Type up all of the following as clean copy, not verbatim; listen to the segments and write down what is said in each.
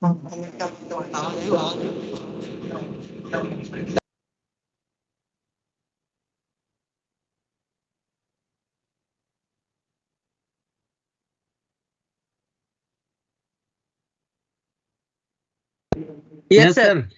Yes, Yes, sir. sir.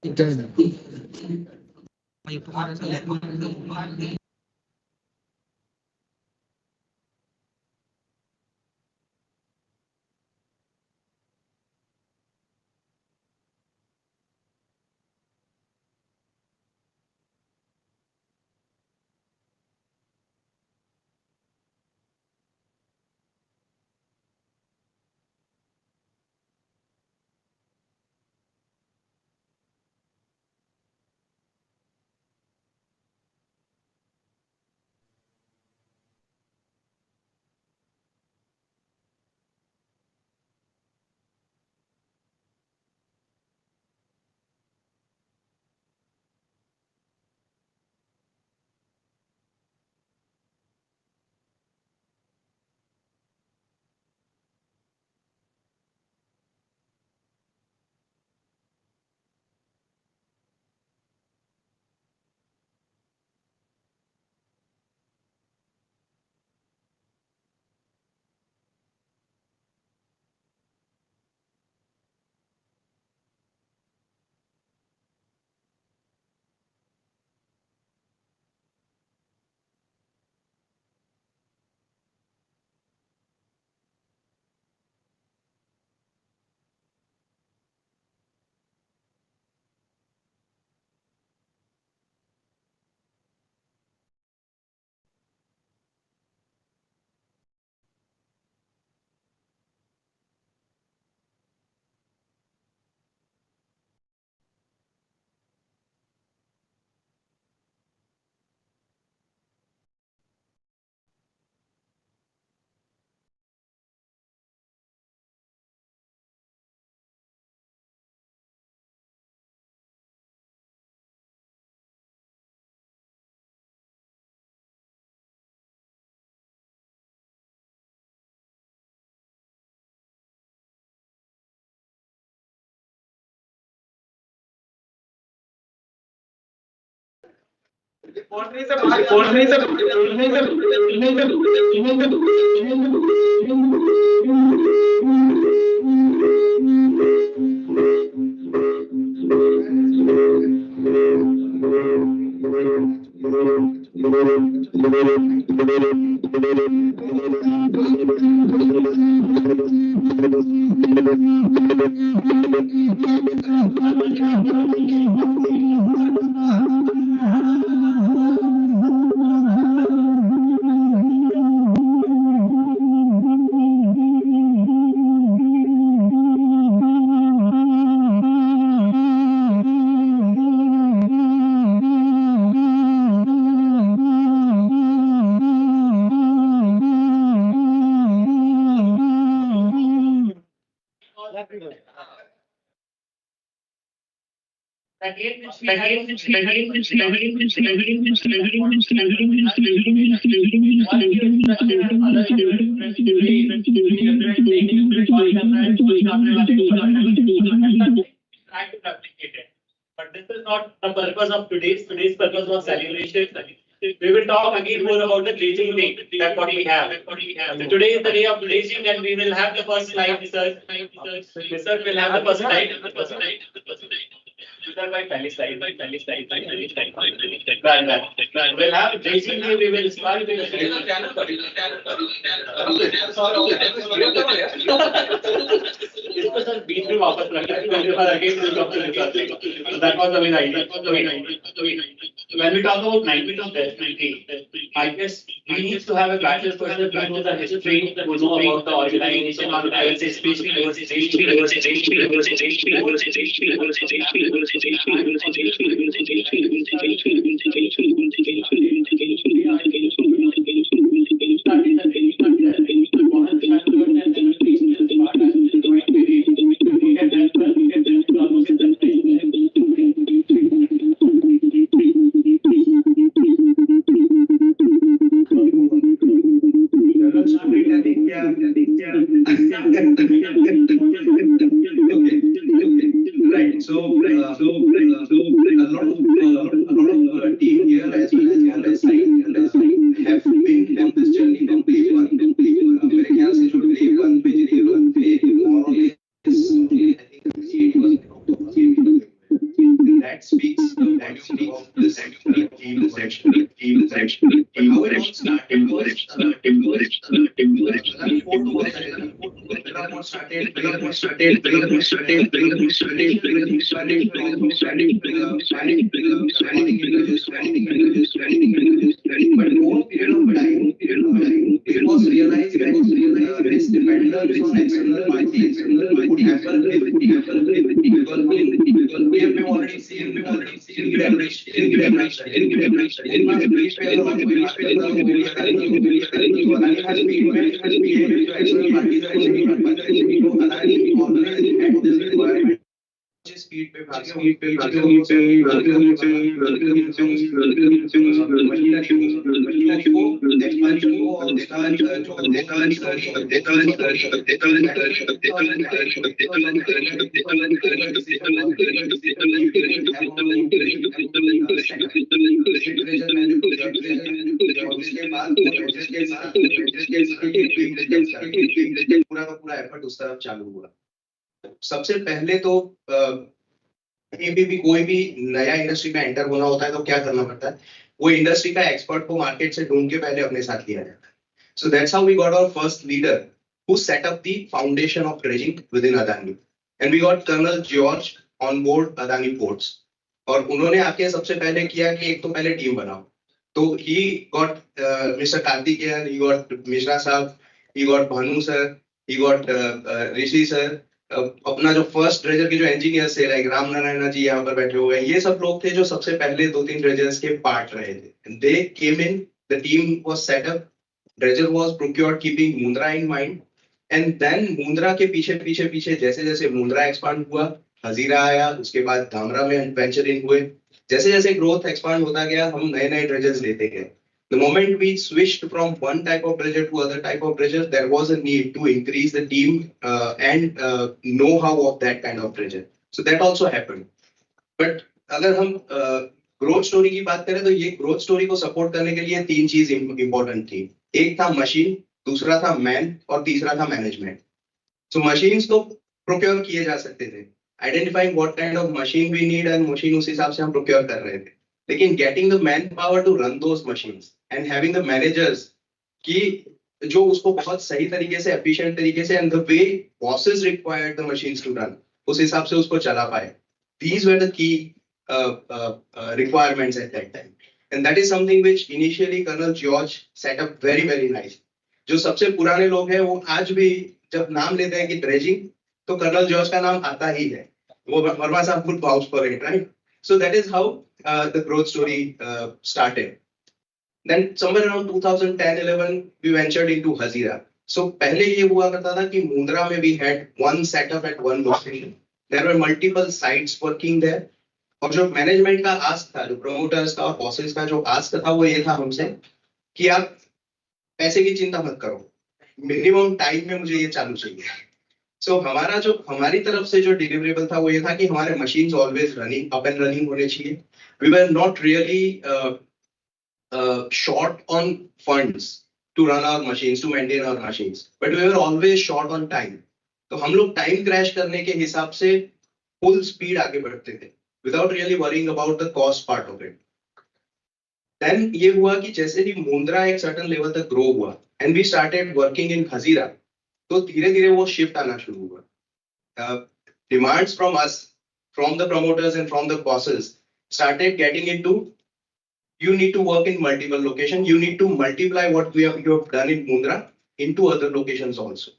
Good. But this is not the purpose of today's purpose was celebration. We will talk again more about the dredging thing. That's what we have. So today is the day of dredging, and we will have the first slide. Research will have the first slide. We'll have dredging. We will start with इसको sir बीच में वापस रखा है पहले बार again will come to research that was the main idea when we talk about 1990 I guess we need to have a bachelor's person who knows the history who know about the organization or I will say especially Right. So a lot of team here as well as side. it was realized that this dependence on external parties would happen with people. We have already seen leverage in leverage. In my brief, we are not going to speak about the movie Adani has been behaved to external parties and external parties. Adani always had this requirement. Speed पे भाग machinery को expansion को और उसका पूरा का पूरा effort उस तरफ चालू हुआ। सबसे पहले तो भी कोई भी नया इंडस्ट्री में एंटर होना होता है तो क्या करना पड़ता है, वो इंडस्ट्री का एक्सपर्ट को मार्केट से ढूंढ के पहले अपने साथ लिया जाता है। So that's how we got our first leader who set up the foundation of dredging within Adani and we got colonel George on board Adani ports. और उन्होंने आके सबसे पहले किया कि एक तो पहले टीम बनाओ, तो he got mister Kartikeyan, he got Mishra साहब, he got Bhanu sir, he got Rishi sir, अपना जो फर्स्ट ड्रेजर के जो इंजीनियर थे लाइक राम नारायण जी यहाँ पर बैठे हुए हैं, ये सब लोग थे जो सबसे पहले 2-3 ड्रेजर्स के पार्ट रहे थे। They came in, the team was set up, dredger was procured keeping Mundra in mind and then Mundra के पीछे पीछे पीछे जैसे जैसे मुंद्रा एक्सपांड हुआ, हजीरा आया, उसके बाद धामरा में वेंचर इन हुए, जैसे जैसे ग्रोथ एक्सपांड होता गया हम नए नए ड्रेजर्स लेते गए। The moment we switched from one type of dredger to other type of dredger, there was a need to increase the team and know-how of that kind of dredger. So that also happened. But अगर हम growth story की बात करें तो ये growth story को support करने के लिए 3 चीज important थी। एक था machine, दूसरा था man और तीसरा था management. So machines तो procure किए जा सकते थे, identifying what kind of machine we need and machine उस हिसाब से हम procure कर रहे थे। लेकिन getting the manpower to run those machines and having the managers कि जो उसको बहुत सही तरीके से efficient तरीके से and the way bosses required the machines to run उस हिसाब से उसको चला पाए, these were the key requirements at that time and that is something which initially Colonel George set up very nice। जो सबसे पुराने लोग हैं वो आज भी जब नाम लेते हैं कि ड्रेजिंग तो कर्नल जॉर्ज का नाम आता ही है, वो वर्मा साहब खुद vouch for it, right? So that is how the growth story started. Then somewhere around 2010-11 we ventured into Hazira. So पहले ये हुआ करता था कि मुंद्रा में we had one setup at one location. There were multiple sites working there. और जो management का आस्क था, जो प्रोमोटर्स का और बॉसेस का जो आस्क था वो ये था हमसे कि आप पैसे की चिंता मत करो, मिनिमम टाइम में मुझे ये चालू चाहिए। So हमारी तरफ से जो डिलीवरेबल था वो ये था कि हमारे machines always running up and running होने चाहिए। We were not really short on funds to run our machines, to maintain our machines, but we were always short on time. तो हम लोग टाइम क्रैश करने के हिसाब से फुल स्पीड आगे बढ़ते थे without really worrying about the cost part of it. Then ये हुआ कि जैसे ही मुंद्रा एक certain level तक ग्रो हुआ and we started working in Hazira, तो धीरे धीरे वो शिफ्ट आना शुरू हुआ। Demands from us, from the promoters and from the bosses started getting into you need to work in multiple locations, you need to multiply what you have done in Mundra into other locations also.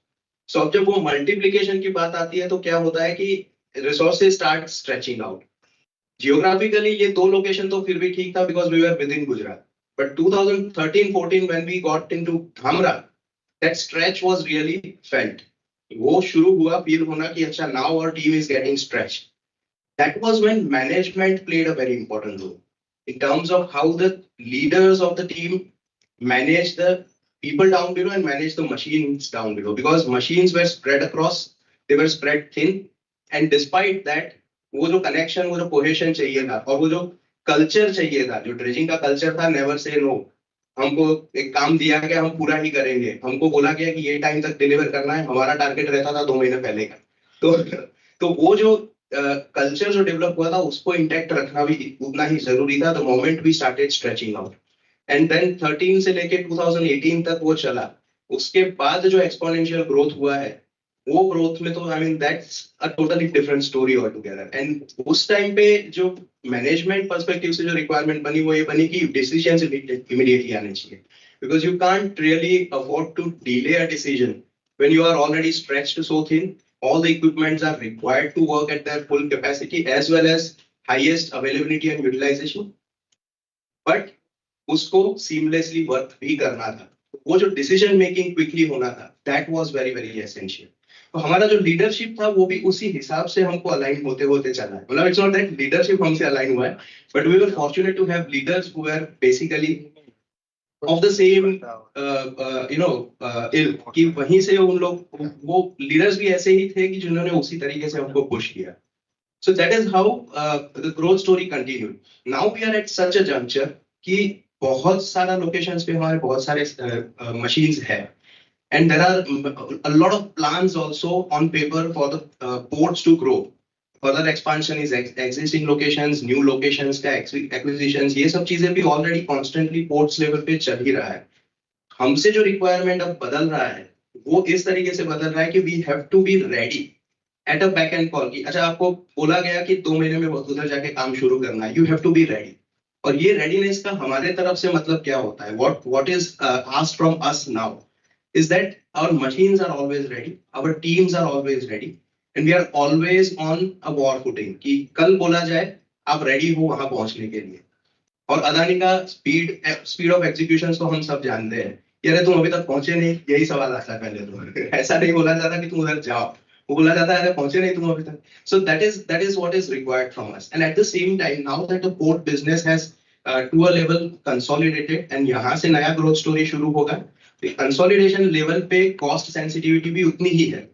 So अब जब वो multiplication की बात आती है तो क्या होता है कि resources start stretching out. Geographically ये 2 location तो फिर भी ठीक था because we were within Gujarat. But 2013-14 when we got into Dhamra, that stretch was really felt. वो शुरू हुआ फील होना कि अच्छा now our team is getting stretched. That was when management played a very important role in terms of how the leaders of the team manage the people down below and manage the machines down below, because machines were spread across, they were spread thin, and despite that वो जो connection, वो जो cohesion चाहिए था और वो जो culture चाहिए था, जो dredging का culture था, never say no, हमको एक काम दिया गया हम पूरा ही करेंगे, हमको बोला गया कि ये टाइम तक डिलीवर करना है, हमारा टारगेट रहता था 2 महीने पहले का। तो वो जो कल्चर जो डेवलप हुआ था उसको इंटैक्ट रखना भी उतना ही जरूरी था। The moment we started stretching out and then 13 से लेके 2018 तक वो चला. उसके बाद जो एक्सपोनेंशियल ग्रोथ हुआ है, वो ग्रोथ में तो I mean that's a totally different story all together. And उस टाइम पे जो मैनेजमेंट पर्सपेक्टिव से जो रिक्वायरमेंट बनी वो ये बनी कि डिसीजंस इमीडिएटली आने चाहिए, because you can't really afford to delay a decision when you are already stretched so thin. All the equipments are required to work at their full capacity as well as highest availability and utilization. But उसको seamlessly work भी करना था. वो जो decision making quickly होना था, that was very very essential. तो हमारा जो लीडरशिप था वो भी उसी हिसाब से हमको अलाइन होते होते चला है. मतलब इट्स नॉट दैट लीडरशिप हमसे अलाइन हुआ है, but we were fortunate to have leaders who were basically of the same ilk, कि वहीं से उन लोग, वो लीडर्स भी ऐसे ही थे कि जिन्होंने उसी तरीके से हमको पुश किया. So that is how the growth story continued. Now we are at such a juncture कि बहुत सारा लोकेशंस पे हमारे बहुत सारे machines है, and there are a lot of plans also on paper for the ports to grow. Further expansion is existing locations, new locations का acquisitions, ये सब चीजें भी already constantly ports level पे चल ही रहा है. हमसे जो requirement अब बदल रहा है वो इस तरीके से बदल रहा है कि we have to be ready at a back end call की, अच्छा आपको बोला गया कि 2 महीने में उधर जाके काम शुरू करना है, you have to be ready. और ये readiness का हमारे तरफ से मतलब क्या होता है, what is asked from us now is that our machines are always ready, our teams are always ready, and we are always on a war footing कि कल बोला जाए आप ready हो वहां पहुंचने के लिए. और अदानी का स्पीड ऑफ एग्जीक्यूशन तो हम सब जानते हैं. यार तुम अभी तक पहुंचे नहीं, यही सवाल आता है पहले. तो ऐसा नहीं बोला जाता कि तुम उधर जाओ, वो बोला जाता है अरे पहुंचे नहीं तुम अभी तक. So that is what is required from us. And at the same time, now that the port business has to a level consolidated and यहाँ से नया growth story शुरू होगा, तो consolidation level पे cost sensitivity भी उतनी ही है.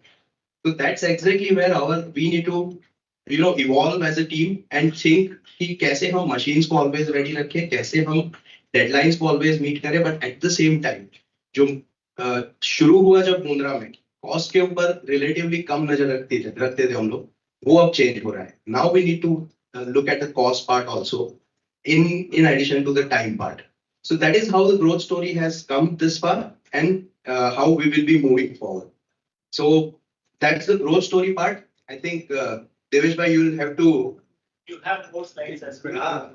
So that's exactly where we need to evolve as a team and think कि कैसे हम machines को always ready रखें, कैसे हम deadlines को always meet करें, but at the same time जो शुरू हुआ जब मुंद्रा में कॉस्ट के ऊपर रिलेटिवली कम नजर रखते थे हम लोग, वो अब चेंज हो रहा है. Now we need to look at the cost part also in addition to the time part. So that is how the growth story has come this far and how we will be moving forward. So that's the growth story part. I think Devesh bhai, you'll have to more slides as well.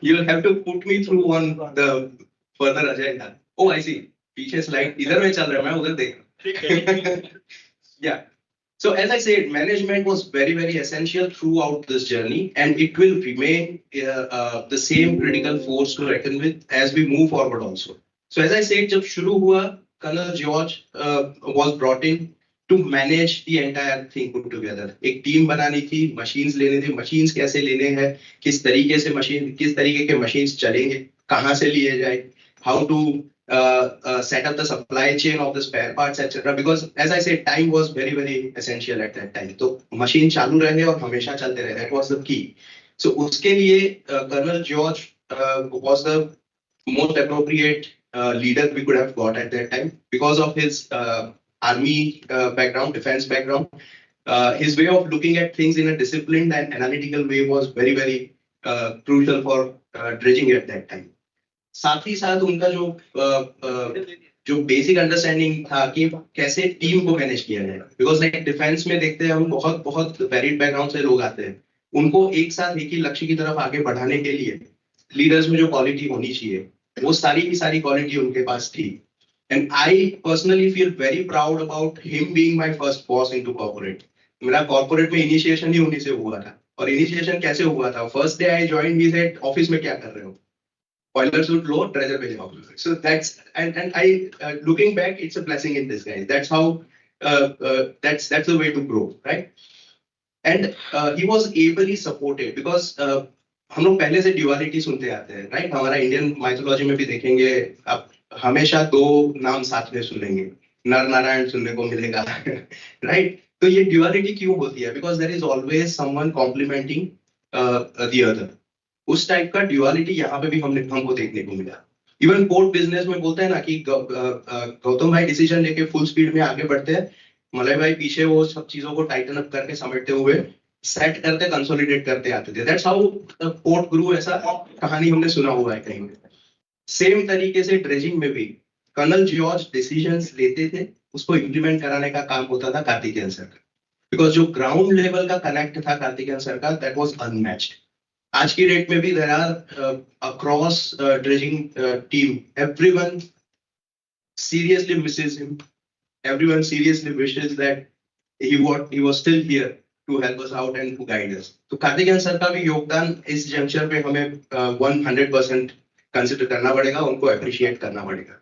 you'll have to put me through on the further agenda. Oh, I see. पीछे slide इधर में चल रहा है, मैं उधर देख रहा हूँ. Yeah. So as I said, management was very very essential throughout this journey, and it will remain the same critical force to reckon with as we move forward also. So as I said, जब शुरू हुआ, Colonel George was brought in to manage the entire thing put together. एक team बनानी थी, machines लेने थे, machines कैसे लेने हैं, किस तरीके के machines चलेंगे, कहाँ से लिए जाए, how to set up the supply chain of the spare parts, etc. Because as I said, time was very very essential at that time. तो machine चालू रहे और हमेशा चलते रहे, that was the key. So उसके लिए Colonel George was the most appropriate leader we could have got at that time because of his army background, defense background. His way of looking at things in a disciplined and analytical way was very very crucial for dredging at that time. साथ ही साथ उनका जो basic understanding था कि कैसे team को manage किया जाए, बिकॉज लाइक डिफेंस में देखते हैं हम बहुत वेरिड बैकग्राउंड से लोग आते हैं, उनको एक साथ एक ही लक्ष्य की तरफ आगे बढ़ाने के लिए लीडर्स में जो क्वालिटी होनी चाहिए वो सारी की सारी क्वालिटी उनके पास थी. And I personally feel very proud about him being my first boss into corporate. मेरा कॉर्पोरेट में इनिशिएशन ही उन्हीं से हुआ था. और इनिशिएशन कैसे हुआ था, first day I join he said office में क्या कर रहे हो, boiler suit low, treasure पे जाओ. So that's and I looking back, it's a blessing in disguise. That's how that's the way to grow, right? And he was ably supported because हम लोग पहले से duality सुनते आते हैं, right? हमारा इंडियन माइथोलॉजी में भी देखेंगे, आप हमेशा दो नाम साथ में सुनेंगे, नर नारायण सुनने को मिलेगा, right? तो ये duality क्यों होती है? Because there is always someone complementing the other. उस टाइप का ड्यूअलिटी यहाँ पे भी हमको देखने को मिला. इवन पोर्ट बिजनेस में बोलते हैं ना कि गौतम भाई डिसीजन लेके फुल स्पीड में आगे बढ़ते हैं, मलय भाई पीछे वो सब चीजों को टाइटन अप करके समेटते हुए सेट करते कंसोलिडेट करते आते थे. दैट्स हाउ पोर्ट ग्रू. ऐसा कहानी हमने सुना हुआ है कहीं पे. सेम तरीके से ड्रेजिंग में भी कर्नल जॉर्ज डिसीजंस लेते थे, उसको इम्प्लीमेंट कराने का काम होता था कार्तिकेयन सर का, बिकॉज जो ग्राउंड लेवल का कनेक्ट था कार्तिकेयन सर का, दैट वाज अनमैच्ड. आज की डेट में भी there are across dredging team, everyone seriously misses him. Everyone seriously wishes that he was still here to help us out and to guide us. तो Karthikeyan sir का भी योगदान इस जंक्शन पे हमें 100% कंसिडर करना पड़ेगा, उनको अप्रिशिएट करना पड़ेगा.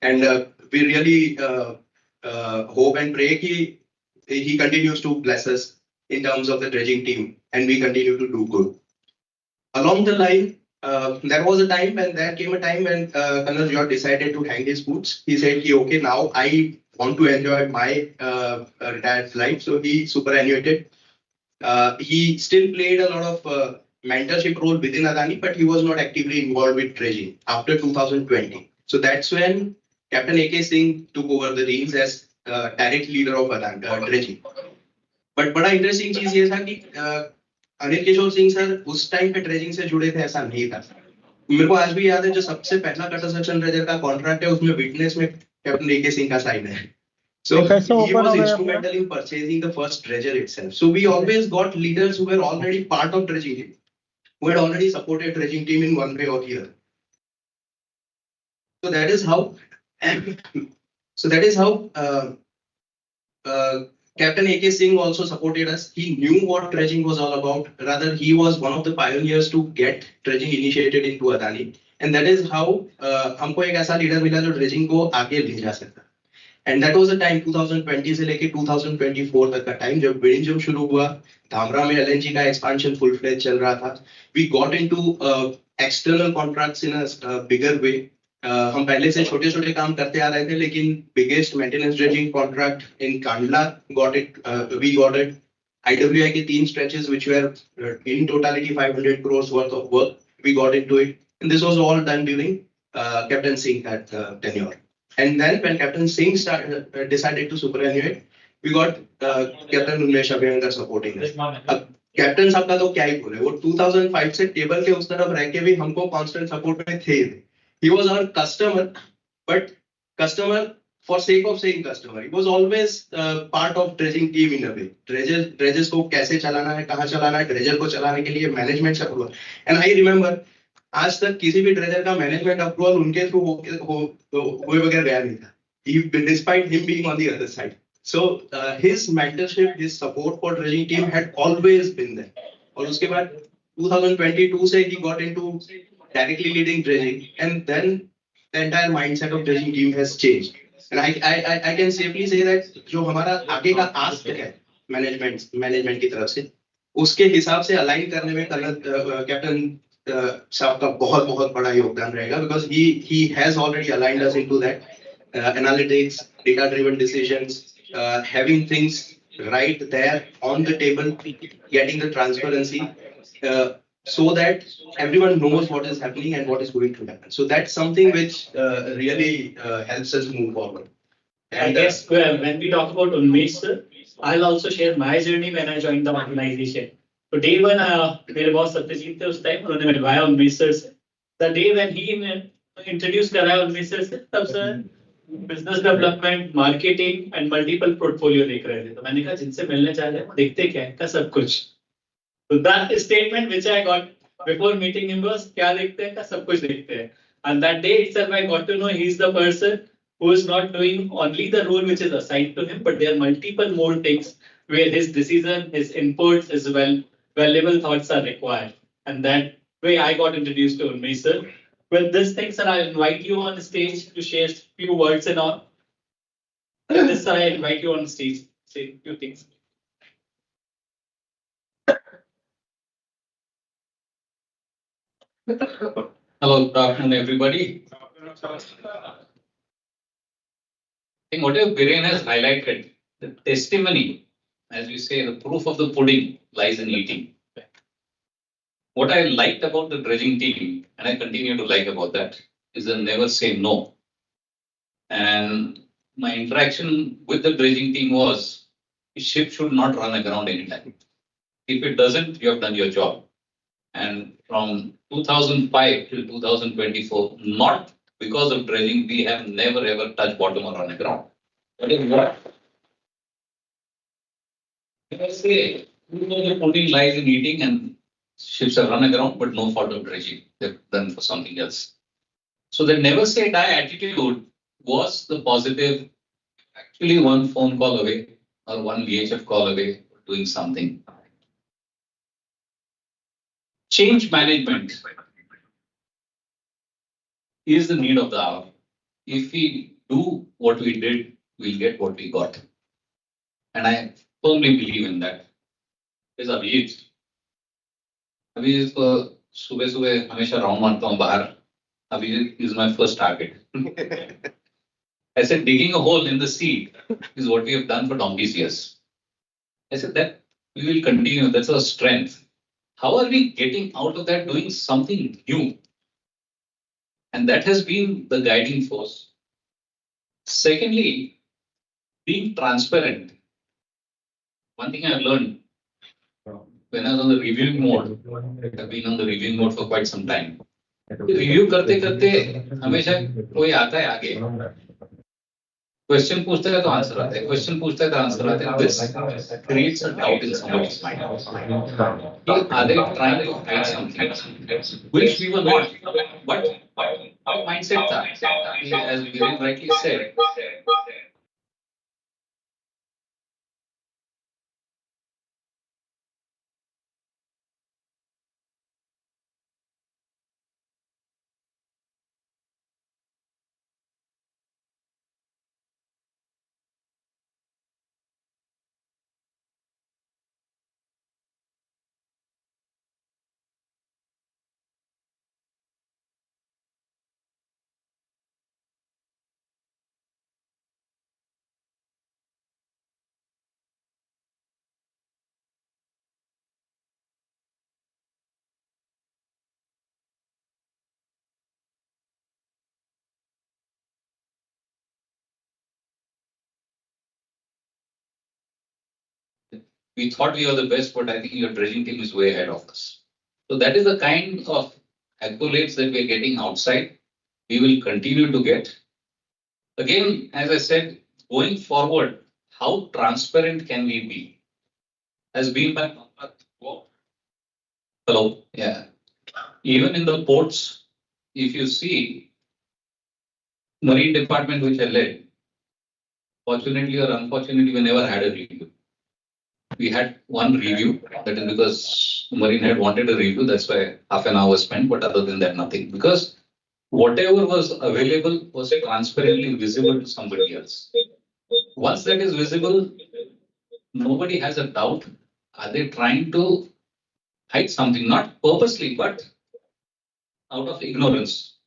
And we really hope and pray कि he continues to bless us in terms of the dredging team and we continue to do good. Along the line, there was a time when there came a time when Colonel George decided to hang his boots. He said, okay, now I want to enjoy my retired life. So he superannuated. He still played a lot of mentorship role within Adani, but he was not actively involved with dredging after 2020. So that's when Captain A.K. Singh took over the reins as direct leader of Adani dredging. But बड़ा interesting चीज ये था कि Anil Kishore Singh sir उस time पे dredging से जुड़े थे, ऐसा नहीं था. मेरे को आज भी याद है जो सबसे पहला कटर सेक्शन ड्रेजर का कॉन्ट्रैक्ट है, उसमें विटनेस में कैप्टन ए के सिंह का साइन है. So he was instrumental in purchasing the first dredger itself. So we always got leaders who were already part of dredging team, who had already supported dredging team in one way or the other. So that is how Captain A.K. Singh also supported us. He knew what dredging was all about. Rather, he was one of the pioneers to get dredging initiated into Adani. And that is how हमको एक ऐसा leader मिला जो dredging को आगे ले जा सकता. And that was the time 2020 से लेके 2024 तक का टाइम, जब विंड शुरू हुआ, धामरा में LNG का एक्सपेंशन फुल फ्लेज चल रहा था. We got into external contracts in a bigger way. हम पहले से छोटे छोटे काम करते आ रहे थे, लेकिन biggest maintenance dredging contract in Kandla got it. We got it. IWI के 3 stretches which were in totality 500 crores worth of work, we got into it, and this was all done during Captain Singh that tenure. And then when Captain Singh decided to superannuate, we got Captain Unmesh Abhyankar supporting us. Captain साहब का तो क्या ही बोले, वो 2005 से table के उस तरफ रह के भी हमको कांस्टेंट सपोर्ट में थे. He was our customer, but customer for sake of saying customer. He was always part of dredging team in a way. Dredgers को कैसे चलाना है, कहाँ चलाना है, ड्रेजर को चलाने के लिए मैनेजमेंट से अप्रूवल. And I remember आज तक किसी भी ड्रेजर का मैनेजमेंट अप्रूवल उनके थ्रू हुए बगैर गया नहीं था, despite him being on the other side. So his mentorship, his support for dredging team had always been there. और उसके बाद 2022 से he got into directly leading dredging, and then the entire mindset of dredging team has changed. And I can safely say that जो हमारा आगे का ask है management की तरफ से, उसके हिसाब से अलाइन करने में कैप्टन साहब का बहुत बहुत बड़ा योगदान रहेगा, because he has already aligned us into that analytics, data driven decisions, having things right there on the table, getting the transparency, so that everyone knows what is happening and what is going to happen. So that's something which really helps us move forward. And I guess when we talk about Unmesh sir, I'll also share my journey when I joined the organization. So day one, मेरे boss Satyajit थे उस time, उन्होंने मिलवाया Unmesh sir से. The day when he introduced कराया Unmesh sir से, तब sir business development, marketing and multiple portfolio देख रहे थे. तो मैंने कहा जिनसे मिलने चाह रहे हैं वो देखते क्या है, का सब कुछ. So that statement which I got before meeting him was क्या देखते हैं, का सब कुछ देखते हैं. And that day itself I got to know he is the person who is not doing only the role which is assigned to him, but there are multiple more things where his decision, his inputs, his valuable thoughts are required. And that way I got introduced to Unmesh sir. With this thing, sir, I invite you on stage to share few words and all. With this, sir, I invite you on stage to say few things. Hello, good afternoon, everybody. I think whatever Viren has highlighted, the testimony, as we say, the proof of the pudding lies in eating. What I liked about the dredging team, and I continue to like about that, is the never say no. And my interaction with the dredging team was, the ship should not run aground anytime. If it doesn't, you have done your job. And from 2005 till 2024, not because of dredging, we have never ever touched bottom or on the ground. But in what? I say, the pudding lies in eating and ships have run aground, but no fault of dredging. They've done for something else. So the never say die attitude was the positive, actually one phone call away or one VHF call away, doing something. Change management is the need of the hour. If we do what we did, we'll get what we got. And I firmly believe in that. Is Abhijit. Abhijit को सुबह सुबह हमेशा round मारता हूँ बाहर. Abhijit is my first target. I said digging a hole in the sea is what we have done for donkey's years. I said that we will continue. That's our strength. How are we getting out of that doing something new? And that has been the guiding force. Secondly, being transparent. One thing I've learned when I was on the reviewing mode, I've been on the reviewing mode for quite some time. Review करते करते हमेशा कोई आता है आगे, question पूछता है तो आंसर आता है, क्वेश्चन पूछता है तो आंसर आता है. This creates a doubt in somebody's mind. Are they trying to hide something which we were not, but our mindset था, as Viren rightly said, we thought we were the best, but I think your dredging team is way ahead of us. So that is the kind of accolades that we're getting outside. We will continue to get. Again, as I said, going forward, how transparent can we be? Has been my hello, yeah. Even in the ports, if you see, Marine Department which I led, fortunately or unfortunately, we never had a review. We had one review, that is because Marine had wanted a review, that's why half an hour was spent, but other than that, nothing. Because whatever was available was transparently visible to somebody else. Once that is visible, nobody has a doubt. Are they trying to hide something? Not purposely, but out of ignorance.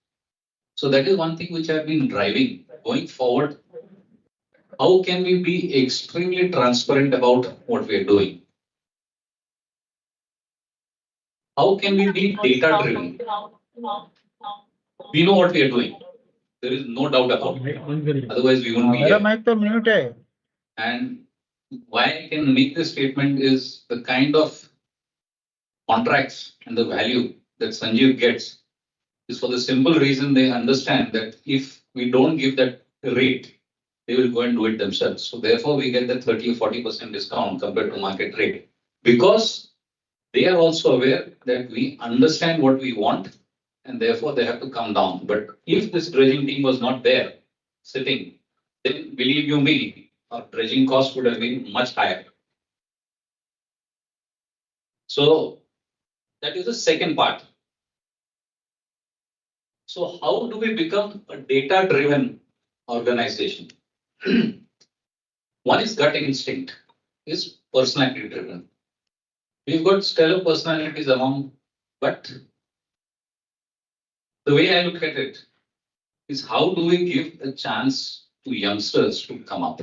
So that is one thing which I've been driving. Going forward, how can we be extremely transparent about what we are doing? How can we be data driven? We know what we are doing. There is no doubt about it. Otherwise, we wouldn't be here. And why I can make this statement is the kind of contracts and the value that Sanjeev gets is for the simple reason they understand that if we don't give that rate, they will go and do it themselves. So therefore, we get the 30 or 40% discount compared to market rate, because they are also aware that we understand what we want and therefore they have to come down. But if this dredging team was not there sitting, then believe you me, our dredging cost would have been much higher. So that is the second part. So how do we become a data-driven organization? One is gut instinct, is personality driven. We've got stellar personalities among, but the way I look at it is how do we give a chance to youngsters to come up,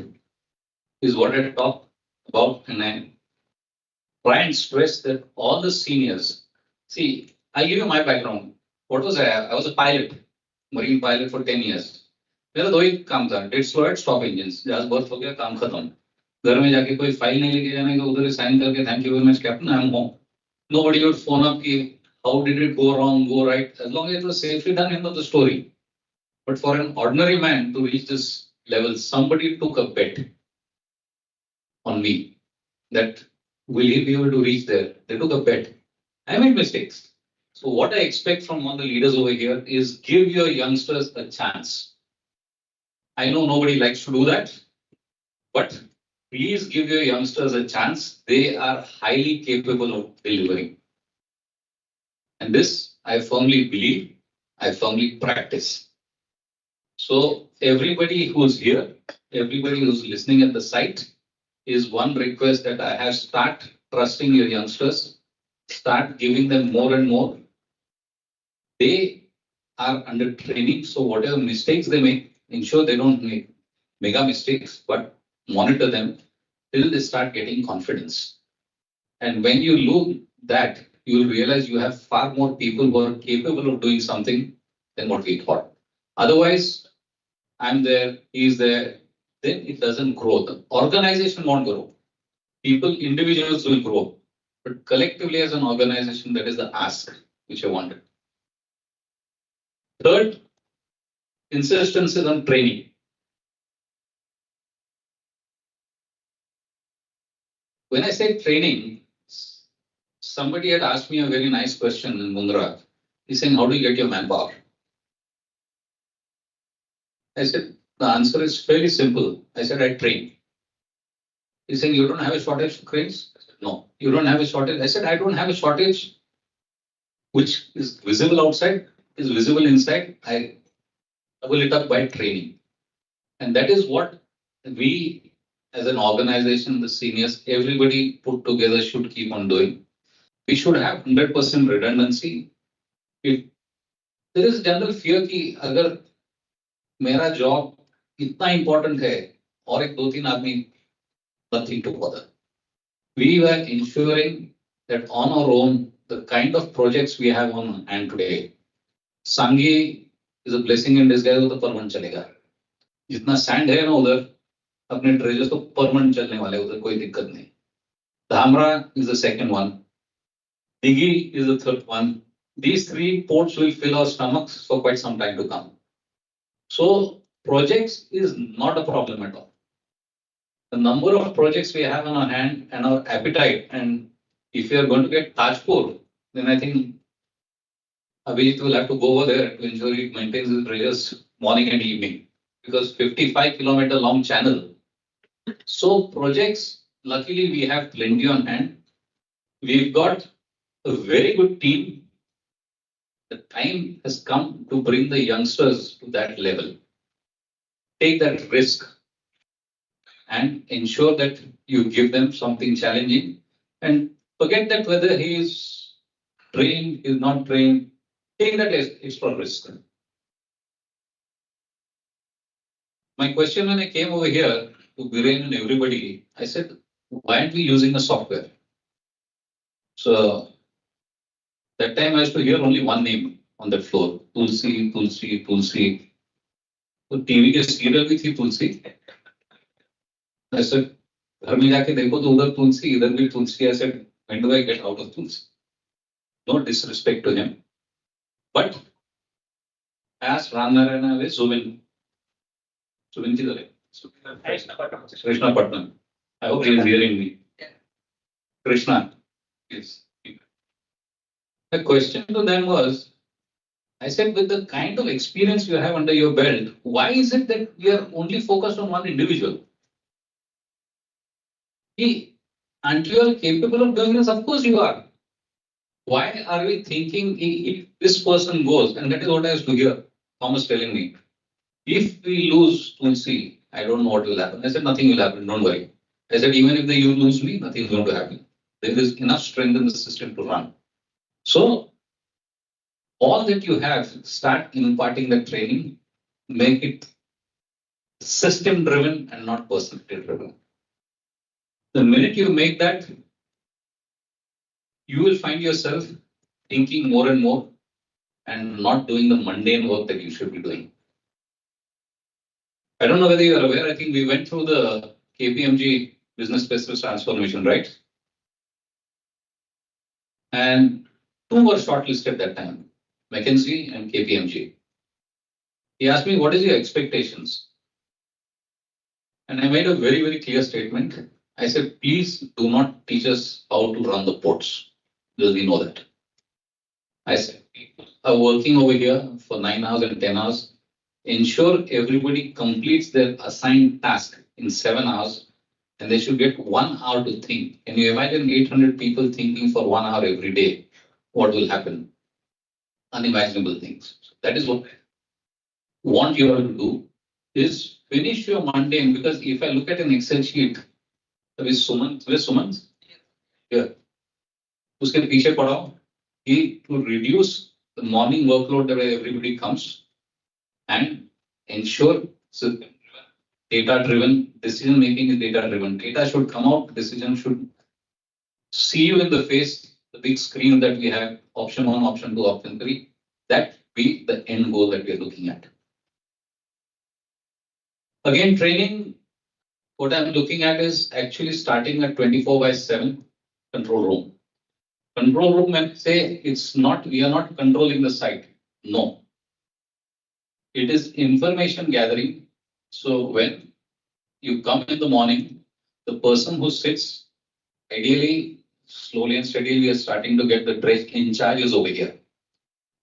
is what I talk about, and I try and stress that all the seniors, see, I'll give you my background. What was I? I was a pilot, marine pilot for 10 years. मेरा दो ही काम था, dead slow stop engines, जहाज birth हो गया, काम खत्म. घर में जाके कोई फाइल नहीं लेके जाने का, उधर साइन करके thank you very much captain, I am home. Nobody would phone up कि how did it go wrong, go right? As long as it was safely done, end of the story. But for an ordinary man to reach this level, somebody took a bet on me that will he be able to reach there? They took a bet. I made mistakes. So what I expect from all the leaders over here is give your youngsters a chance. I know nobody likes to do that, but please give your youngsters a chance. They are highly capable of delivering. And this I firmly believe, I firmly practice. So everybody who's here, everybody who's listening at the site, is one request that I have: start trusting your youngsters, start giving them more and more. They are under training, so whatever mistakes they make, ensure they don't make mega mistakes, but monitor them till they start getting confidence. And when you do that, you will realize you have far more people who are capable of doing something than what we thought. Otherwise, I'm there, he's there, then it doesn't grow. The organization won't grow. People, individuals will grow. But collectively as an organization, that is the ask which I wanted. Third, insistence is on training. When I say training, somebody had asked me a very nice question in Mundra. He's saying, how do you get your manpower? I said, the answer is fairly simple. I said, I train. He's saying, you don't have a shortage of cranes? I said, no. You don't have a shortage? I said, I don't have a shortage which is visible outside, is visible inside. I double it up by training. And that is what we as an organization, the seniors, everybody put together should keep on doing. We should have 100% redundancy. If there is general fear कि अगर मेरा job इतना important है और एक दो तीन आदमी, nothing to bother. We were ensuring that on our own, the kind of projects we have on hand today, Sangi is a blessing in disguise. वो तो परमानेंट चलेगा. जितना sand है ना उधर, अपने dredges तो परमानेंट चलने वाले, उधर कोई दिक्कत नहीं. Dhamra is the second one. Digi is the third one. These three ports will fill our stomachs for quite some time to come. So projects is not a problem at all. The number of projects we have on our hand and our appetite, and if you are going to get Tajpur, then I think Abhijit will have to go over there to ensure he maintains his dredges morning and evening, because 55-kilometer long channel. So projects, luckily we have plenty on hand. We've got a very good team. The time has come to bring the youngsters to that level. Take that risk and ensure that you give them something challenging, and forget that whether he is trained, is not trained. Take that extra risk. My question when I came over here to Viren and everybody, I said, why aren't we using a software? So that time I used to hear only one name on that floor, Tulsi, Tulsi, Tulsi. तो TV के serial भी थी तुलसी. ऐसे घर में जाके देखो तो उधर तुलसी, इधर भी तुलसी. ऐसे when do I get out of Tulsi? No disrespect to him, but as Ramnarayana with Zubin किधर है? Krishna Patnam. I hope he is hearing me. Krishna, yes. The question to them was, I said, with the kind of experience you have under your belt, why is it that we are only focused on one individual? Aren't you all capable of doing this? Of course you are. Why are we thinking if this person goes, and that is what I used to hear Thomas telling me, if we lose Tulsi, I don't know what will happen. I said, nothing will happen, don't worry. I said, even if you lose me, nothing is going to happen. There is enough strength in the system to run. So all that you have, start imparting the training, make it system driven and not personality driven. The minute you make that, you will find yourself thinking more and more and not doing the mundane work that you should be doing. I don't know whether you are aware, I think we went through the KPMG business specialist transformation, right? And Two were shortlisted that time, McKinsey and KPMG. He asked me, what is your expectations? And I made a very, very clear statement. I said, please do not teach us how to run the ports, because we know that. I said, people are working over here for 9 hours and 10 hours. Ensure everybody completes their assigned task in 7 hours, and they should get 1 hour to think. Can you imagine 800 people thinking for 1 hour every day? What will happen? Unimaginable things. So that is what I want you all to do, is finish your mundane, because if I look at an Excel sheet, with Suman? Here. उसके पीछे पढ़ाओ कि to reduce the morning workload that everybody comes and ensure data-driven decision making is data-driven. Data should come out, decision should see you in the face, the big screen that we have, option 1, option 2, option 3. That be the end goal that we are looking at. Again, training, what I'm looking at is actually starting a 24/7 control room. Control room, when I say it's not, we are not controlling the site. No. It is information gathering. So when you come in the morning, the person who sits, ideally, slowly and steadily, we are starting to get the dredge in charges over here.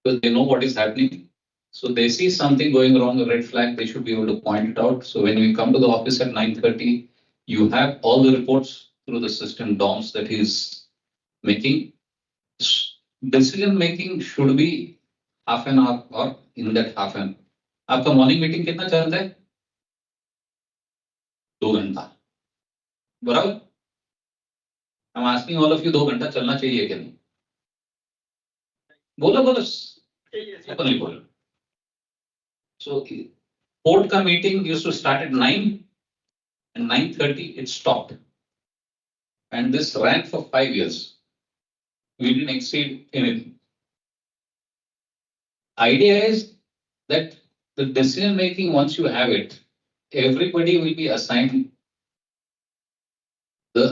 Because they know what is happening. So they see something going wrong, a red flag, they should be able to point it out. So when you come to the office at 9:30, you have all the reports through the system DOMS that he's making. Decision making should be half an hour or in that half an hour. आपका morning meeting कितना चलता है? 2 घंटा. बराबर? I'm asking all of you, 2 घंटा चलना चाहिए क्या नहीं? बोलो openly बोलो. So port का meeting used to start at 9 and 9:30 it stopped. And this ran for 5 years. We didn't exceed anything. Idea is that the decision making, once you have it, everybody will be assigned the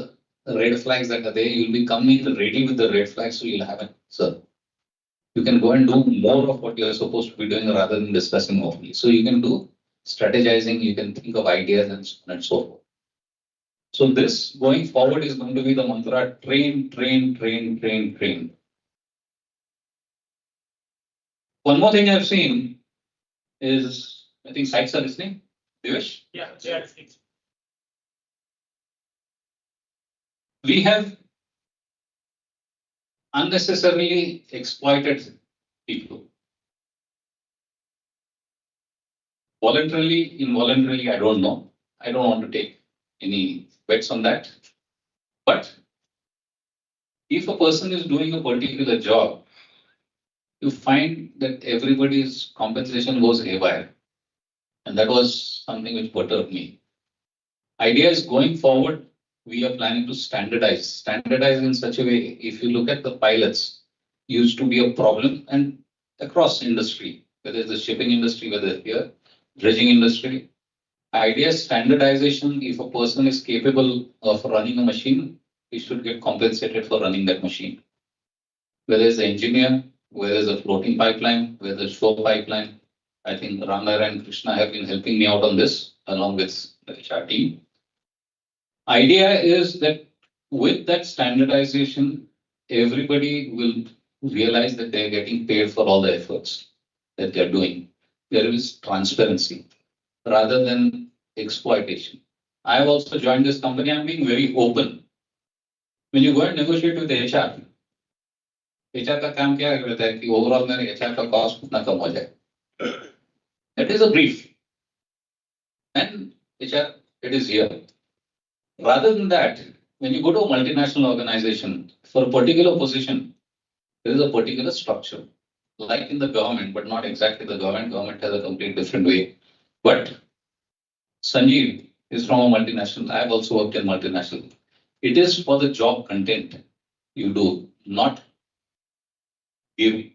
red flags that are there. You'll be coming ready with the red flags, so you'll have it. So you can go and do more of what you're supposed to be doing rather than discussing openly. So you can do strategizing, you can think of ideas and so on and so forth. So this going forward is going to be the mantra: train, train, train, train, train. One more thing I've seen is, I think sites are listening. Divesh? Yeah. We have unnecessarily exploited people. Voluntarily, involuntarily, I don't know. I don't want to take any bets on that. But if a person is doing a particular job, you find that everybody's compensation goes haywire. And that was something which perturbed me. Idea is going forward, we are planning to standardize in such a way. If you look at the pilots, used to be a problem, and across industry, whether it's the shipping industry, whether here, dredging industry. Idea is standardization. If a person is capable of running a machine, he should get compensated for running that machine. Whether it's the engineer, whether it's a floating pipeline, whether it's shore pipeline. I think Ranga and Krishna have been helping me out on this, along with the HR team. Idea is that with that standardization, everybody will realize that they're getting paid for all the efforts that they're doing. There is transparency rather than exploitation. I have also joined this company. I'm being very open. When you go and negotiate with HR का काम क्या रहता है कि overall मेरे HR का cost कितना कम हो जाए. That is a brief. And HR, it is here. Rather than that, when you go to a multinational organization, for a particular position, there is a particular structure, like in the government, but not exactly the government. Government has a complete different way. But Sanjeev is from a multinational. I have also worked in multinational. It is for the job content you do, not give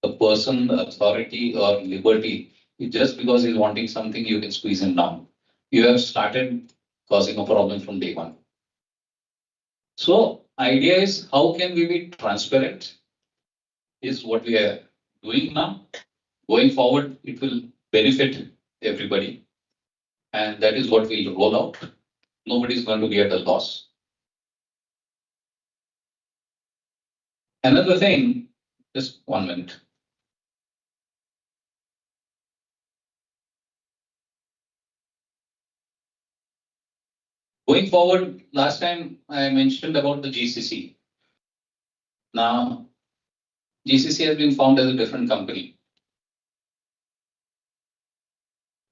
a person the authority or liberty. Just because he's wanting something, you can squeeze him down. You have started causing a problem from day one. So idea is how can we be transparent is what we are doing now. Going forward, it will benefit everybody. And that is what we'll roll out. Nobody is going to be at a loss. Another thing, just 1 minute. Going forward, last time I mentioned about the GCC. Now, GCC has been formed as a different company.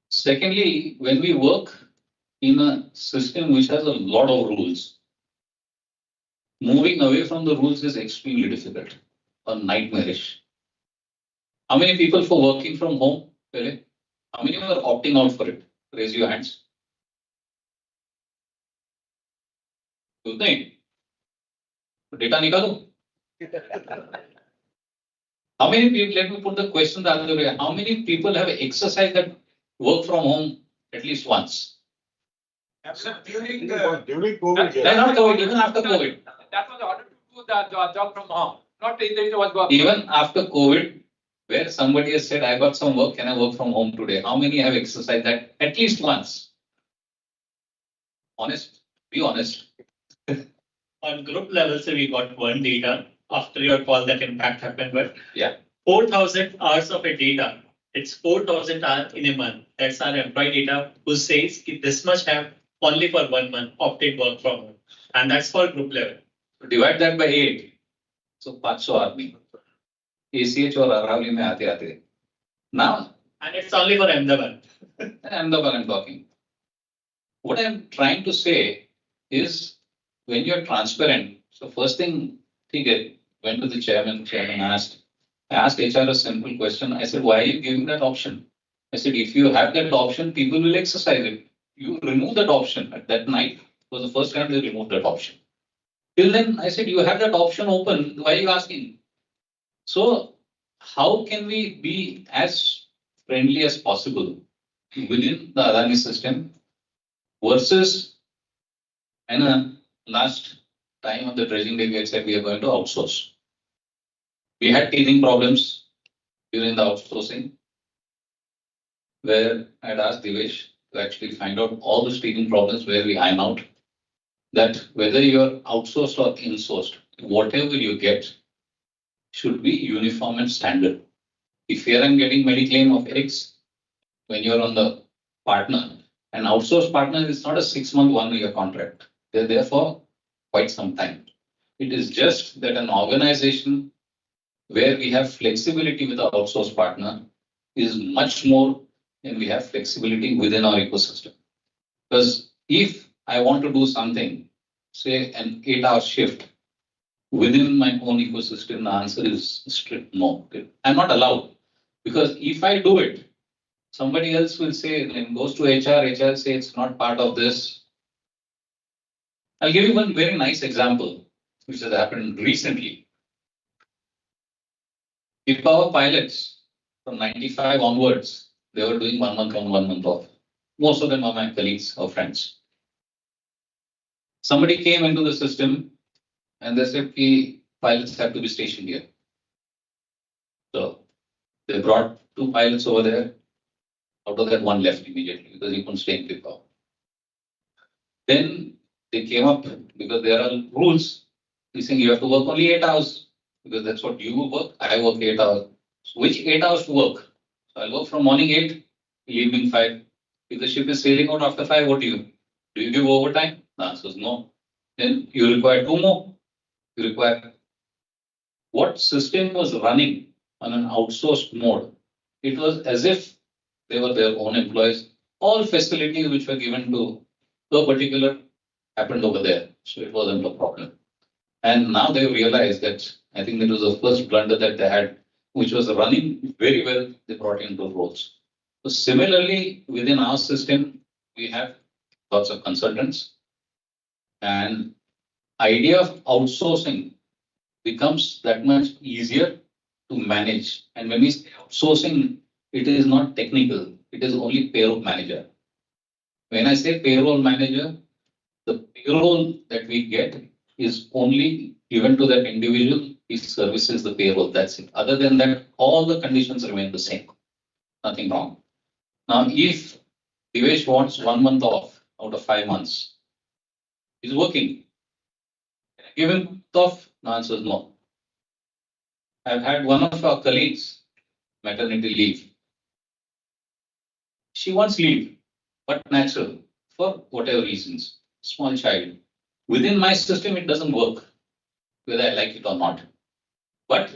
Secondly, when we work in a system which has a lot of rules, moving away from the rules is extremely difficult or nightmarish. How many people for working from home? Really? How many are opting out for it? Raise your hands. You think? Data nikalo. How many people, let me put the question the other way. How many people have exercised that work from home at least once? During COVID. Not COVID, even after COVID. That was the order to do the job from home. Not it was work. Even after COVID, where somebody has said, I got some work, can I work from home today? How many have exercised that at least once? Honest, be honest. On group level, so we got one data after your call that impact happened, but Yeah. 4,000 hours of a data. It's 4,000 hours in a month. That's our employee data who says this much have only for 1 month opted work from home. And that's for group level. Divide that by 8. So 500 आदमी. ACH और Aravali में आते आते. Now, And it's only for Ahmedabad. I'm the one I'm talking. What I'm trying to say is when you're transparent, so first thing, okay, went to the chairman asked, I asked HR a simple question. I said, why are you giving that option? I said, if you have that option, people will exercise it. You remove that option. At that night was the first time they removed that option. Till then, I said, you have that option open. Why are you asking? So how can we be as friendly as possible within the Adani system versus, and last time of the dredging day, we had said we are going to outsource. We had teething problems during the outsourcing, where I had asked Divesh to actually find out all the teething problems where we iron out that whether you're outsourced or insourced, whatever you get should be uniform and standard. If here I'm getting Mediclaim of X, when you're on the partner, an outsourced partner is not a 6-month, 1-year contract. They're there for quite some time. It is just that an organization where we have flexibility with our outsourced partner is much more than we have flexibility within our ecosystem. Because if I want to do something, say an 8-hour shift within my own ecosystem, the answer is strict no. I'm not allowed. Because if I do it, somebody else will say, then goes to HR say it's not part of this. I'll give you one very nice example, which has happened recently. If our pilots from 95 onwards, they were doing 1 month on, 1 month off. Most of them are my colleagues or friends. Somebody came into the system and they said, pilots have to be stationed here. So they brought 2 pilots over there. Out of that, 1 left immediately because he couldn't stay in Pippa. Then they came up because there are rules. He's saying you have to work only 8 hours because that's what you work. I work 8 hours. So which 8 hours to work? So I'll work from morning 8, evening 5. If the ship is sailing out after 5, what do you? Do you give overtime? The answer is no. Then you require 2 more. You require. What system was running on an outsourced mode? It was as if they were their own employees. All facilities which were given to a particular happened over there. So it wasn't a problem. And now they realized that I think that was the first blunder that they had, which was running very well. They brought in those roles. So similarly, within our system, we have lots of consultants. And idea of outsourcing becomes that much easier to manage. And when we say outsourcing, it is not technical. It is only payroll manager. When I say payroll manager, the payroll that we get is only given to that individual. He services the payroll. That's it. Other than that, all the conditions remain the same. Nothing wrong. Now, if Divesh wants 1 month off out of 5 months, he's working. Give him off. The answer is no. I've had one of our colleagues maternity leave. She wants leave, but natural for whatever reasons. Small child. Within my system, it doesn't work, whether I like it or not. But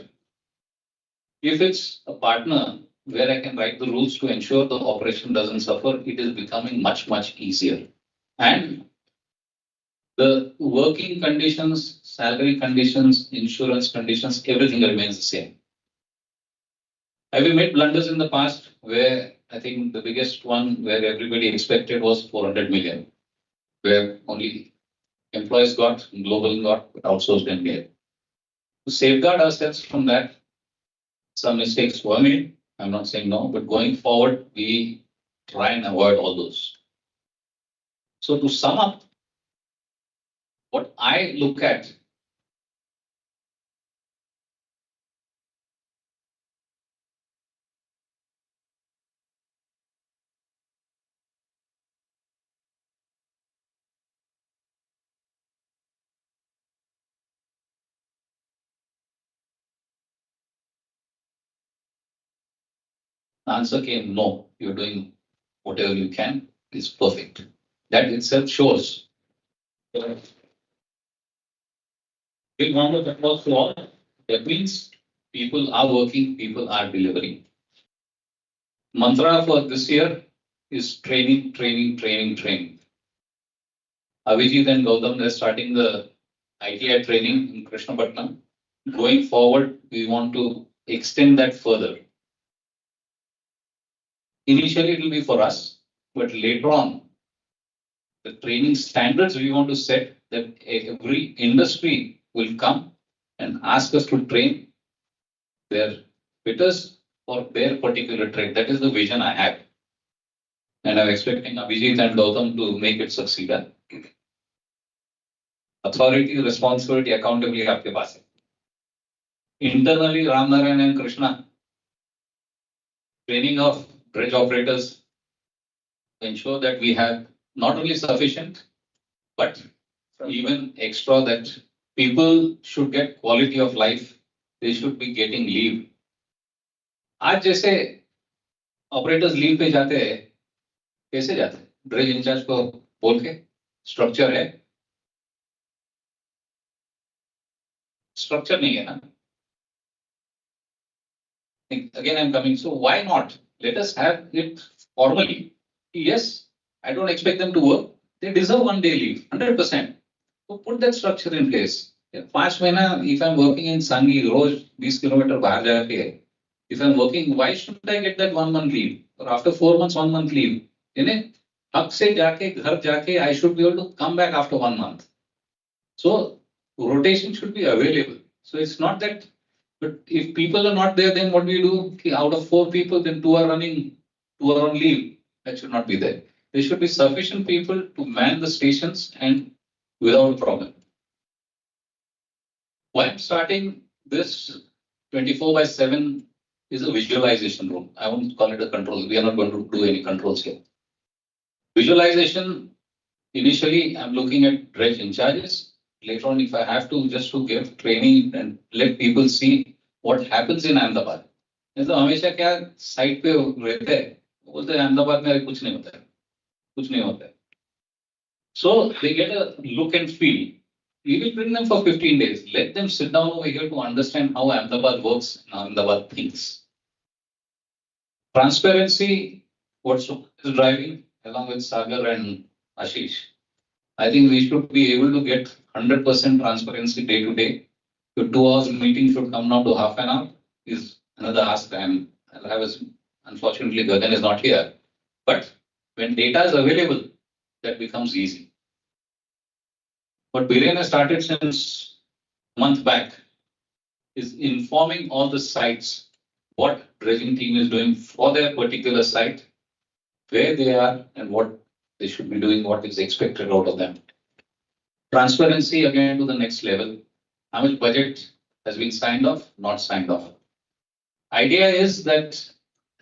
if it's a partner where I can write the rules to ensure the operation doesn't suffer, it is becoming much, much easier. And the working conditions, salary conditions, insurance conditions, everything remains the same. Have we made blunders in the past where I think the biggest one where everybody expected was 400 million, where only employees got, global got, but outsourced and get. To safeguard ourselves from that, some mistakes were made. I'm not saying no, but going forward, we try and avoid all those. So to sum up, what I look at, the answer came no, you're doing whatever you can, is perfect. That itself shows. Big round of applause to all. That means people are working, people are delivering. Mantra for this year is training, training, training, training. Avijit and Gautam, they're starting the ITI training in Krishnapatnam. Going forward, we want to extend that further. Initially, it will be for us, but later on, the training standards we want to set that every industry will come and ask us to train their fitters for their particular trade. That is the vision I have. And I'm expecting Abhijit and Gautam to make it succeed. Authority, responsibility, accountability आपके पास है. Internally, Ramnarayan and Krishna, training of dredge operators, ensure that we have not only sufficient, but even extra that people should get quality of life. They should be getting leave. आज जैसे operators leave पे जाते हैं, कैसे जाते हैं? Dredge in charge को बोल के स्ट्रक्चर है, स्ट्रक्चर नहीं है ना. Again, I'm coming. So why not? Let us have it formally. Yes, I don't expect them to work. They deserve 1 day leave, 100%. So put that structure in place. 5 महीना, if I'm working in Sangi, रोज 20 kilometre बाहर जाके, if I'm working, why shouldn't I get that 1 month leave? Or after 4 months, 1 month leave? हक से जाके घर जाके, I should be able to come back after 1 month. So rotation should be available. So it's not that. But if people are not there, then what do you do? Out of 4 people, then 2 are running, 2 are on leave. That should not be there. There should be sufficient people to man the stations and without problem. Why I'm starting this 24/7 is a visualization room. I won't call it a control. We are not going to do any controls here. Visualization, initially, I'm looking at dredge in charges. Later on, if I have to, just to give training and let people see what happens in Ahmedabad. तो हमेशा क्या site पे रहते हैं, बोलते हैं अहमदाबाद में कुछ नहीं होता है, कुछ नहीं होता है. So they get a look and feel. We will bring them for 15 days. Let them sit down over here to understand how Ahmedabad works and Ahmedabad thinks. Transparency, what's driving along with Sagar and Ashish. I think we should be able to get 100% transparency day to day. Your 2 hours meeting should come down to half an hour is another ask. I'll have unfortunately, Gagan is not here. But when data is available, that becomes easy. What Biren has started since a month back is informing all the sites what dredging team is doing for their particular site, where they are and what they should be doing, what is expected out of them. Transparency again to the next level. How much budget has been signed off, not signed off. Idea is that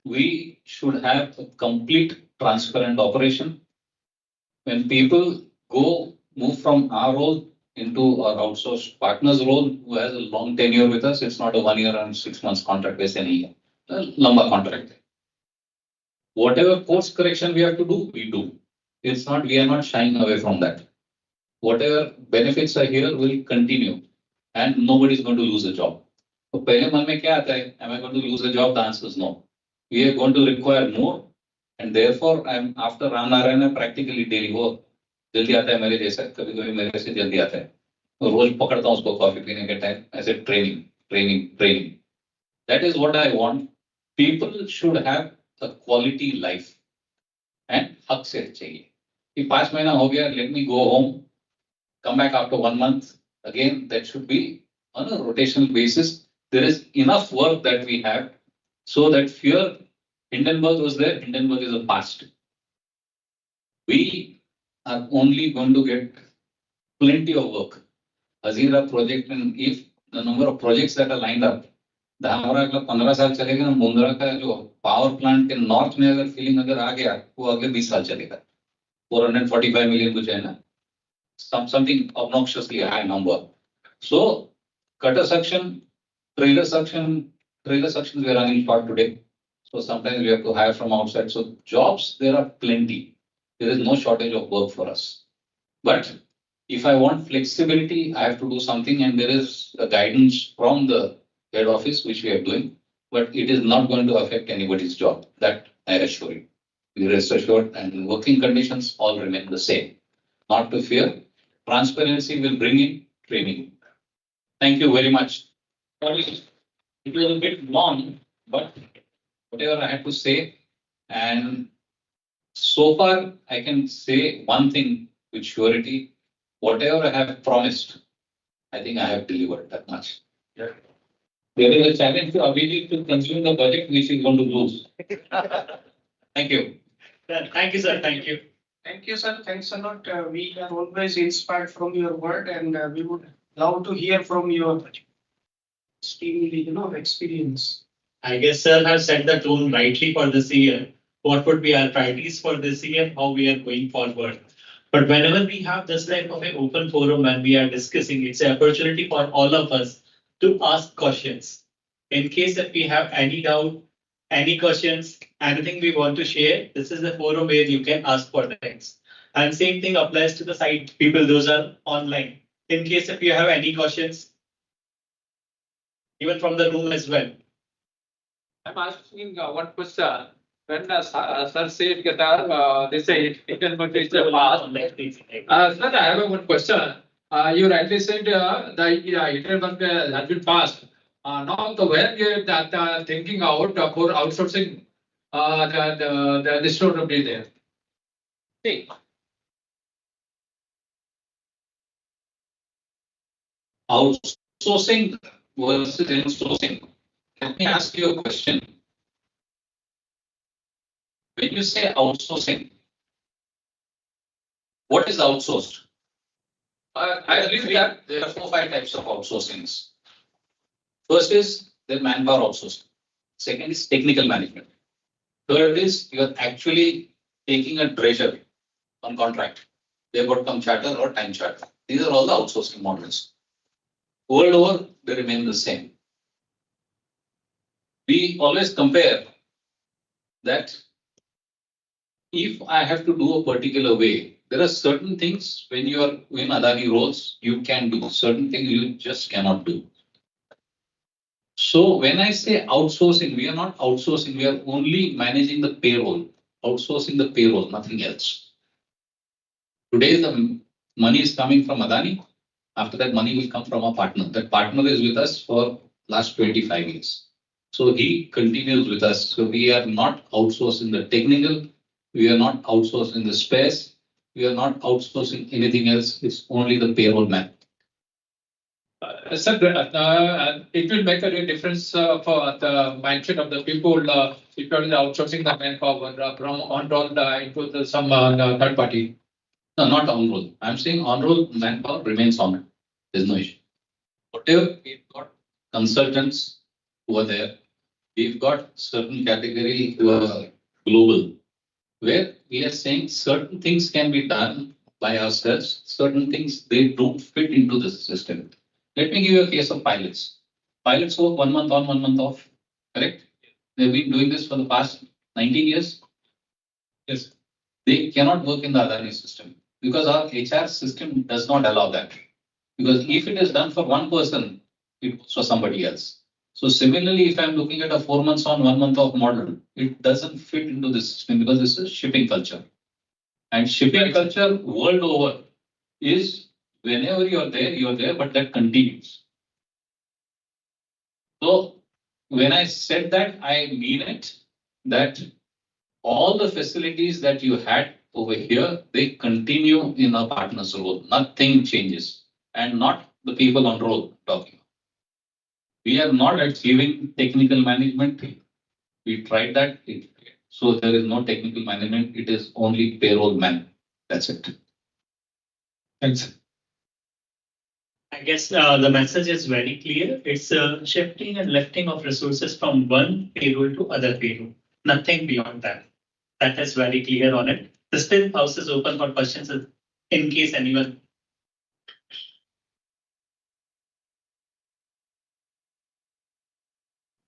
we should have a complete transparent operation. When people move from our role into our outsourced partner's role, who has a long tenure with us, it's not a 1 year and 6 months contract based any lamba contract. Whatever course correction we have to do, we do. It's not, we are not shying away from that. Whatever benefits are here will continue and nobody is going to lose a job. So, पहले मन में क्या आता है? Am I going to lose a job? The answer is no. We are going to require more, and therefore, I'm after Ram Narayana practically daily work. जल्दी आता है मेरे जैसा, कभी-कभी मेरे से जल्दी आता है. रोज पकड़ता हूँ उसको कॉफी पीने के टाइम. ऐसे training. That is what I want. People should have a quality life, and हक से चाहिए. कि 5 महीना हो गया, let me go home, come back after 1 month. Again, that should be on a rotational basis. There is enough work that we have so that fear Hindenburg was there, Hindenburg is a past. We are only going to get plenty of work. Hazira project, and if the number of projects that are lined up, Dhamra का 15 साल चलेगा, मुंद्रा का जो power plant के north में अगर feeling अगर आ गया, वो अगले 20 साल चलेगा. 445 million कुछ है ना, something obnoxiously high number. So cutter suction, trailer suction we are running short today. So sometimes we have to hire from outside. So jobs, there are plenty. There is no shortage of work for us. But if I want flexibility, I have to do something, and there is a guidance from the head office, which we are doing, but it is not going to affect anybody's job. That I assure you. Be rest assured, and working conditions all remain the same. Not to fear. Transparency will bring in training. Thank you very much. Sorry, it was a bit long, but whatever I had to say, and so far I can say one thing with surety: whatever I have promised, I think I have delivered that much. Yeah. There is a challenge to Abhijit to consume the budget, which is going to lose. Thank you. Thank you, sir. Thank you. Thank you, sir. Thanks a lot. We are always inspired from your word, and we would love to hear from your extremely, experience. I guess sir has set the tone rightly for this year. What would be our priorities for this year? How we are going forward. But whenever we have this type of an open forum and we are discussing, it's an opportunity for all of us to ask questions. In case if we have any doubt, any questions, anything we want to share, this is the forum where you can ask for things. And same thing applies to the site people, those are online. In case if you have any questions, even from the room as well. I'm asking one question. When sir said that they say Hindenburg is the past. Sir, I have one question. You rightly said the Hindenburg has been passed. Now the when you that thinking out for outsourcing the store will be there. See, outsourcing versus insourcing. Let me ask you a question. When you say outsourcing, what is outsourced? I believe that there are 4 or 5 types of outsourcings. First is the manpower outsourcing. Second is technical management. Third is you are actually taking a treasure on contract. They got come charter or time charter. These are all the outsourcing models. World over, they remain the same. We always compare that if I have to do a particular way, there are certain things when you are in Adani roles, you can do. Certain things you just cannot do. So when I say outsourcing, we are not outsourcing, we are only managing the payroll, outsourcing the payroll, nothing else. Today the money is coming from Adani. After that, money will come from a partner. That partner is with us for last 25 years. So he continues with us. So we are not outsourcing the technical, we are not outsourcing the space, we are not outsourcing anything else. It's only the payroll man. Sir, it will make a real difference for the mindset of the people if you are outsourcing the manpower from on roll into some third party. No, not on roll. I'm saying on roll manpower remains on. There's no issue. Whatever we've got consultants who are there, we've got certain category who are global, where we are saying certain things can be done by ourselves, certain things they don't fit into the system. Let me give you a case of pilots. Pilots work 1 month on, 1 month off, correct? They've been doing this for the past 19 years. Yes. They cannot work in the Adani system because our HR system does not allow that. Because if it is done for one person, it was for somebody else. So similarly, if I'm looking at a 4 months on, 1 month off model, it doesn't fit into the system because this is shipping culture. And shipping culture world over is whenever you're there, but that continues. So when I said that, I mean it that all the facilities that you had over here, they continue in a partner's role. Nothing changes. And not the people on roll talking. We are not achieving technical management. We tried that. So there is no technical management. It is only payroll man. That's it. Thanks. I guess the message is very clear. It's a shifting and lifting of resources from one payroll to other payroll. Nothing beyond that. That is very clear on it. The still house is open for questions in case anyone.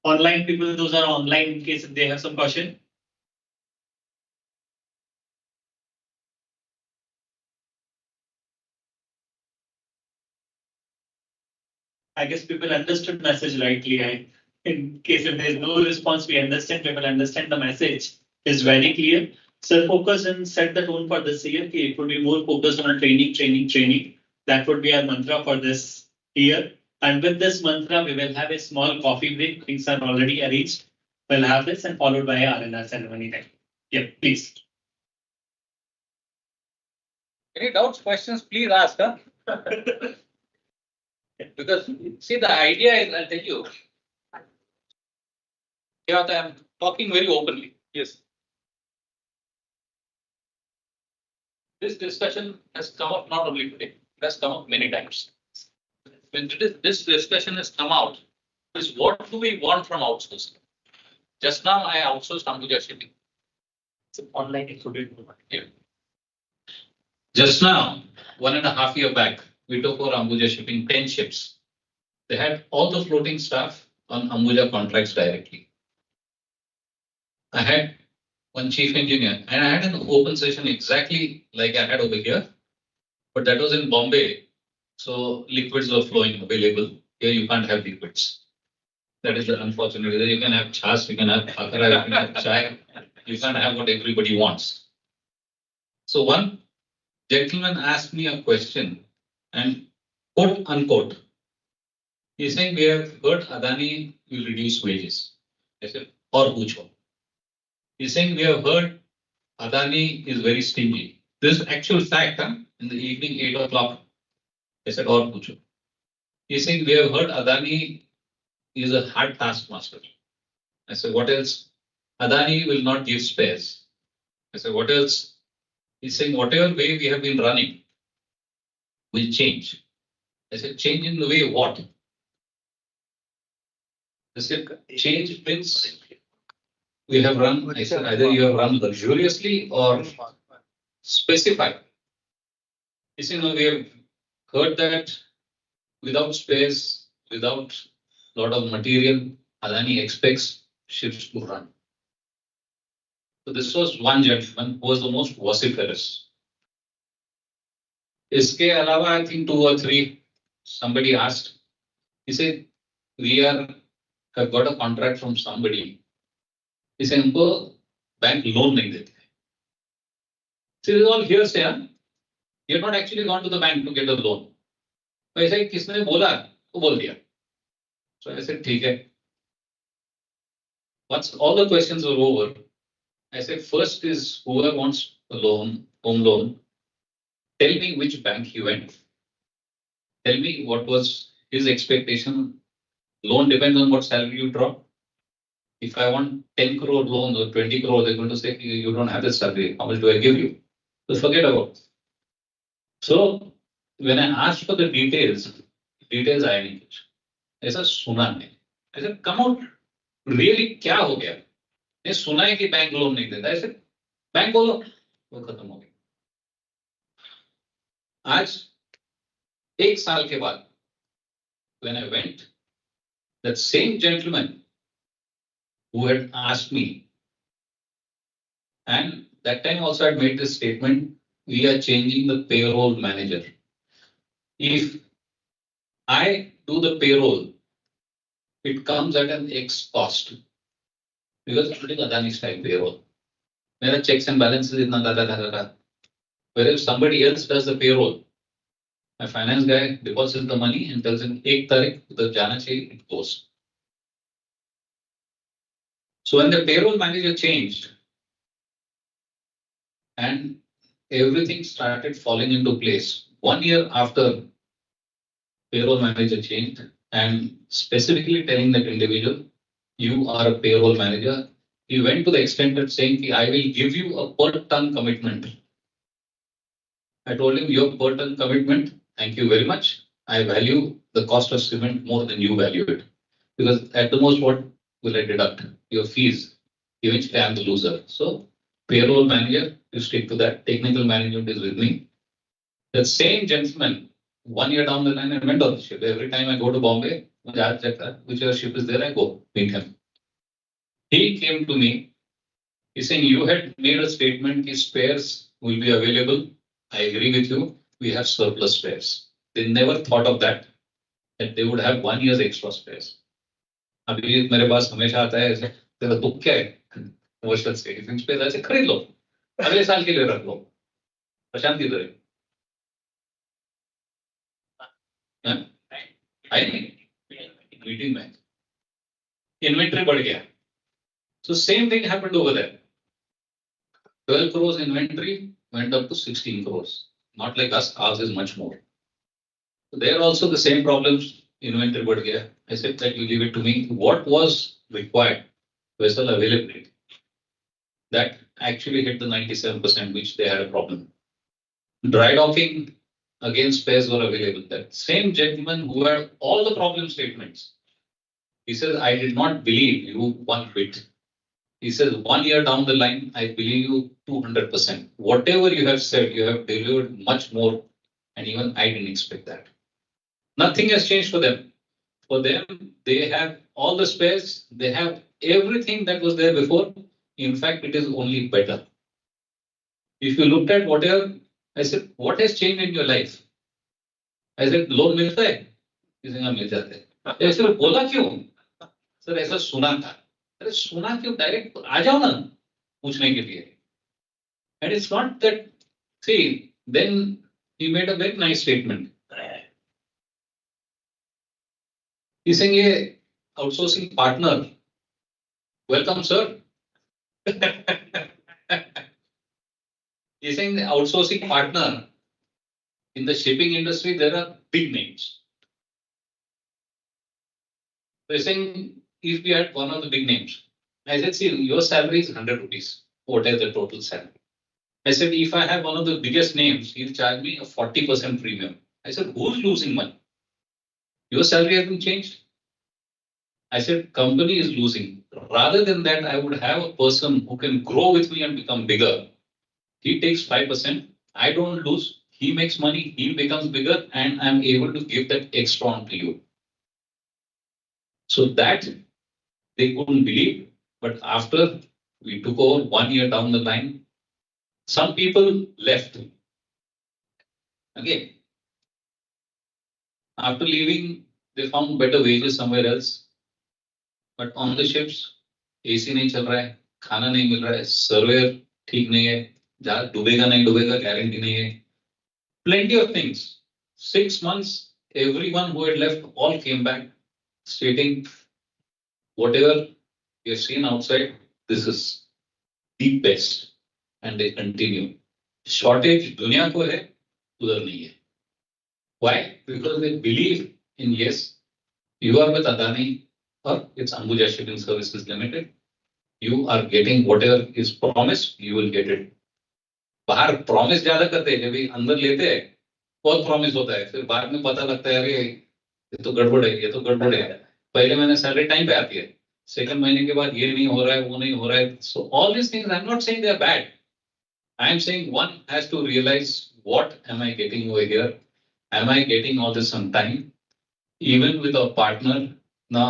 Online people, those are online in case if they have some question. I guess people understood message rightly. In case if there is no response, we understand, people understand the message is very clear. So focus and set the tone for this year. It would be more focused on training. That would be our mantra for this year. And with this mantra, we will have a small coffee break. Things are already arranged. We'll have this and followed by R&R ceremony. Yeah, please. Any doubts, questions, please ask. Huh? Because see, the idea is, I'll tell you. Yeah, I'm talking very openly. Yes. This discussion has come up not only today, it has come up many times. When this discussion has come out, is what do we want from outsourcing? Just now I outsourced Ambuja shipping. It's online included. Yeah. Just now, 1.5 years back, we took over Ambuja shipping 10 ships. They had all the floating staff on Ambuja contracts directly. I had one chief engineer and I had an open session exactly like I had over here, but that was in Bombay. So liquids were flowing available. Here you can't have liquids. That is the unfortunate. You can have chas, you can have akara, you can have chai. You can't have what everybody wants. So one gentleman asked me a question and quote unquote, he's saying we have heard Adani will reduce wages. I said, or pucho. He's saying we have heard Adani is very stingy. This is actual fact, huh? In the evening, 8 o'clock. I said, or pucho. He's saying we have heard Adani is a hard taskmaster. I said, what else? Adani will not give spares. I said, what else? He's saying, whatever way we have been running will change. I said, change in the way what? I said, change means we have run. I said, either you have run luxuriously or specified. He said, no, we have heard that without space, without a lot of material, Adani expects ships to run. So this was one gentleman who was the most vociferous. Iske alawa, I think 2 or 3, somebody asked, he said, we have got a contract from somebody. He said, हमको bank loan नहीं देते. So this is all hearsay, huh? You have not actually gone to the bank to get a loan. So I said, किसने बोला? तो बोल दिया. So I said, ठीक है. Once all the questions were over, I said, first is whoever wants a loan, home loan, tell me which bank he went. Tell me what was his expectation. Loan depends on what salary you draw. If I want 10 crore loan or 20 crore, they're going to say, you don't have this salary. How much do I give you? So forget about it. So when I asked for the details आए नहीं कुछ. ऐसा सुना नहीं. I said, come out, really क्या हो गया? ने सुना है कि बैंक लोन नहीं देता. ऐसे बैंक बोलो, वो खत्म हो गया. आज एक साल के बाद, when I went, that same gentleman who had asked me, and that time also I had made this statement, we are changing the payroll manager. If I do the payroll, it comes at an X cost because it is Adani style payroll. मेरा checks and balances इतना था. Whereas somebody else does the payroll, my finance guy deposits the money and tells him एक तारीख उधर जाना चाहिए, it goes. So when the payroll manager changed and everything started falling into place, 1 year after payroll manager changed and specifically telling that individual, you are a payroll manager. He went to the extent of saying, I will give you a per ton commitment. I told him, your per ton commitment, thank you very much. I value the cost of cement more than you value it. Because at the most, what will I deduct? Your fees. Eventually, I am the loser. So, payroll manager, you stick to that. Technical management is with me. The same gentleman, 1 year down the line, I went on the ship. Every time I go to Bombay, whichever ship is there, I go meet him. He came to me. He's saying, you had made a statement, his spares will be available. I agree with you. We have surplus spares. They never thought of that they would have 1 year's extra spares. अभी मेरे पास हमेशा आता है ऐसे तेरा दुख क्या है कमर्शियल सेविंग्स पे ऐसे खरीद लो अगले साल के लिए रख लो प्रशांत की तरह आई नहीं मीटिंग में इन्वेंटरी बढ़ गया so same thing happened over there 12 crores inventory went up to 16 crores not like us ours is much more so there also the same problems inventory बढ़ गया I said that you leave it to me what was required vessel availability that actually hit the 97% which they had a problem dry docking again spares were available that same gentleman who had all the problem statements he says I did not believe you one bit he says 1 year down the line I believe you 200% whatever you have said you have delivered much more and even I didn't expect that nothing has changed for them they have all the spares they have everything that was there before in fact it is only better if you looked at whatever I said what has changed in your life I said loan मिलता है किसी का मिल जाता है ऐसे बोला क्यों sir ऐसा सुना था अरे सुना क्यों डायरेक्ट आ जाओ ना पूछने के लिए and it's not that see then he made a very nice statement he's saying ये outsourcing partner welcome sir he's saying the outsourcing partner in the shipping industry there are big names they're saying if we had one of the big names I said see your salary is 100 rupees what is the total salary I said, if I have one of the biggest names, he'll charge me a 40% premium. I said, who's losing money? Your salary hasn't changed. I said, company is losing. Rather than that, I would have a person who can grow with me and become bigger. He takes 5%. I don't lose. He makes money. He becomes bigger and I'm able to give that extra on to you. So that they couldn't believe. But after we took over 1 year down the line, some people left. Again, after leaving, they found better wages somewhere else. But on the ships, AC नहीं चल रहा है, खाना नहीं मिल रहा है, surveyor ठीक नहीं है, जहाँ डूबेगा नहीं डूबेगा गारंटी नहीं है. Plenty of things. 6 months, everyone who had left all came back, stating whatever we have seen outside, this is the best. And they continue. Shortage दुनिया को है, उधर नहीं है. Why? Because they believe in yes, you are with Adani or it's Ambuja Shipping Services Limited. You are getting whatever is promised, you will get it. बाहर promise ज्यादा करते हैं, जब अंदर लेते हैं, बहुत प्रॉमिस होता है, फिर बाद में पता लगता है अरे ये तो गड़बड़ है, ये तो गड़बड़ है. पहले मैंने सैलरी टाइम पे आती है, सेकंड महीने के बाद ये नहीं हो रहा है, वो नहीं हो रहा है. So all this things I am not saying they are bad. I am saying one has to realize what am I getting over here? Am I getting all this on time? Even with our partner, now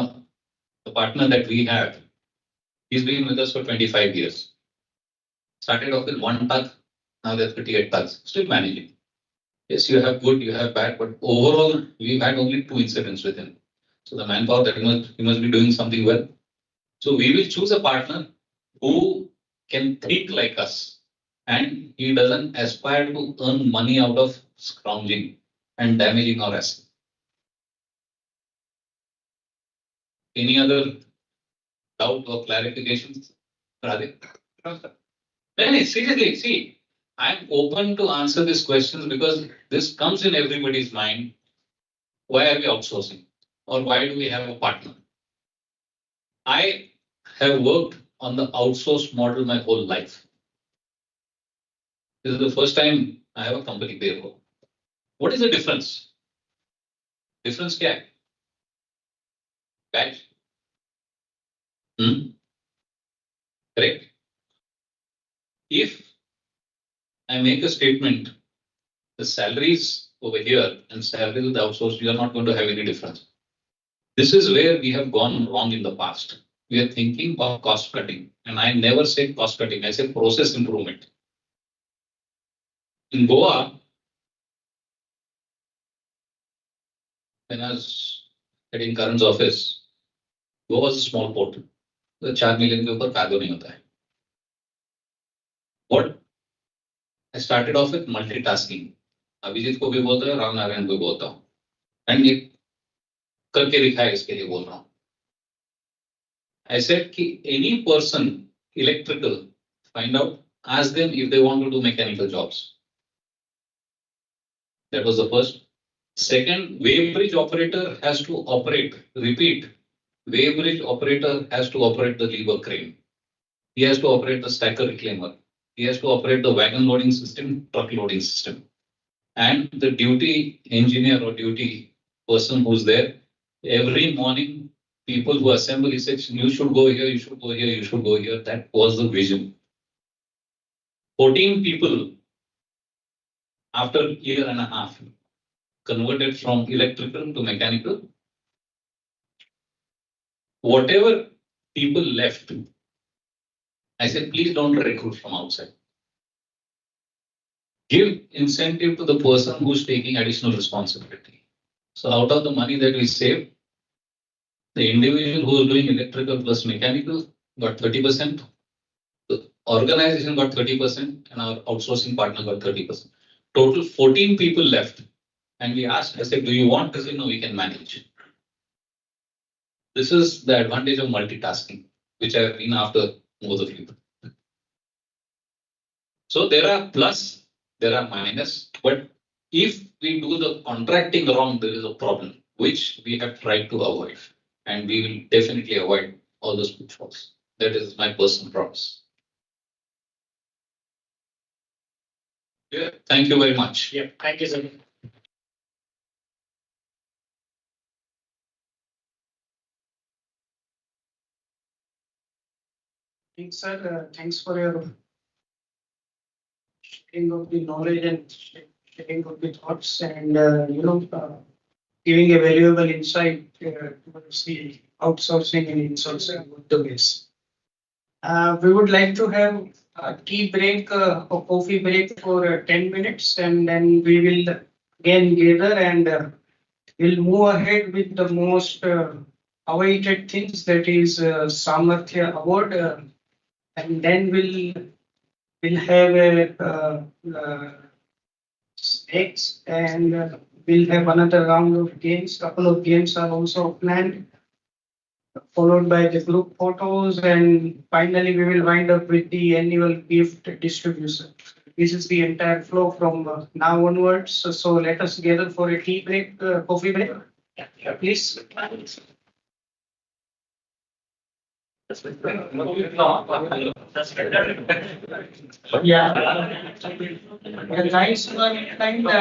the partner that we have, he's been with us for 25 years. Started off with one tug, now there are 38 tugs, still managing. Yes, you have good, you have bad, but overall, we've had only 2 incidents with him. So the manpower that he must be doing something well. So we will choose a partner who can think like us, and he doesn't aspire to earn money out of scrounging and damaging our asset. Any other doubt or clarifications, Radhik? No, sir. No, seriously, see, I'm open to answer these questions because this comes in everybody's mind. Why are we outsourcing? Or why do we have a partner? I have worked on the outsource model my whole life. This is the first time I have a company payroll. What is the difference? Difference क्या है? Batch? Correct? If I make a statement, the salaries over here and salaries with the outsourced, you are not going to have any difference. This is where we have gone wrong in the past. We are thinking of cost cutting, and I never say cost cutting, I say process improvement. In Goa, when I was heading Karan's office, Goa was a small port. The 4 million के ऊपर cargo नहीं होता है. What? I started off with multitasking. Abhijit को भी बोलता है, राम नारायण को भी बोलता हूँ. And ये करके दिखाया, इसके लिए बोल रहा हूँ. I said कि any person electrical, find out, ask them if they want to do mechanical jobs. That was the first. Second, weighbridge operator has to operate, repeat, weighbridge operator has to operate the lever crane. He has to operate the stacker reclaimer. He has to operate the wagon loading system, truck loading system. And the duty engineer or duty person who's there, every morning, people who assemble, he says, you should go here, you should go here, you should go here. That was the vision. 14 people after a year and a half converted from electrical to mechanical. Whatever people left, I said, please don't recruit from outside. Give incentive to the person who's taking additional responsibility. So out of the money that we save, the individual who was doing electrical plus mechanical got 30%, the organization got 30%, and our outsourcing partner got 30%. Total 14 people left. And we asked, I said, do you want? They said, no, we can manage. This is the advantage of multitasking, which I have been after most of you. So there are plus, there are minus, but if we do the contracting wrong, there is a problem, which we have tried to avoid. And we will definitely avoid all those pitfalls. That is my personal promise. Yeah, thank you very much. Yeah, thank you, sir. Thanks, sir. Thanks for your sharing of the knowledge and sharing of the thoughts and, giving a valuable insight towards the outsourcing and insourcing of the ways. We would like to have a tea break or coffee break for 10 minutes, and then we will again gather and we'll move ahead with the most awaited things, that is Samarthya Award, and then we'll have a snacks and we'll have another round of games. Couple of games are also planned, followed by the group photos, and finally we will wind up with the annual gift distribution. This is the entire flow from now onwards. So let us gather for a tea break, coffee break. Yeah, please. Yeah. The guys who are kind with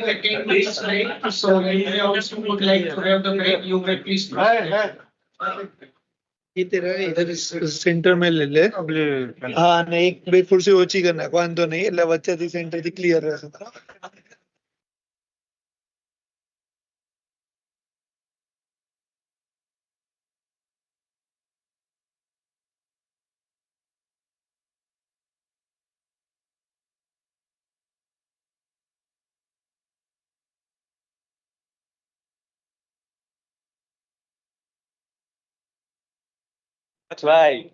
a 10 minutes break, so we also would like to have the break. You may please. इधर centre में ले ले हाँ नहीं एक બે ખુરશી ઓછી કરી નાખ વાંધો નહીં એટલે વચ્ચેથી સેન્ટર થી ક્લિયર રહેશે That's right.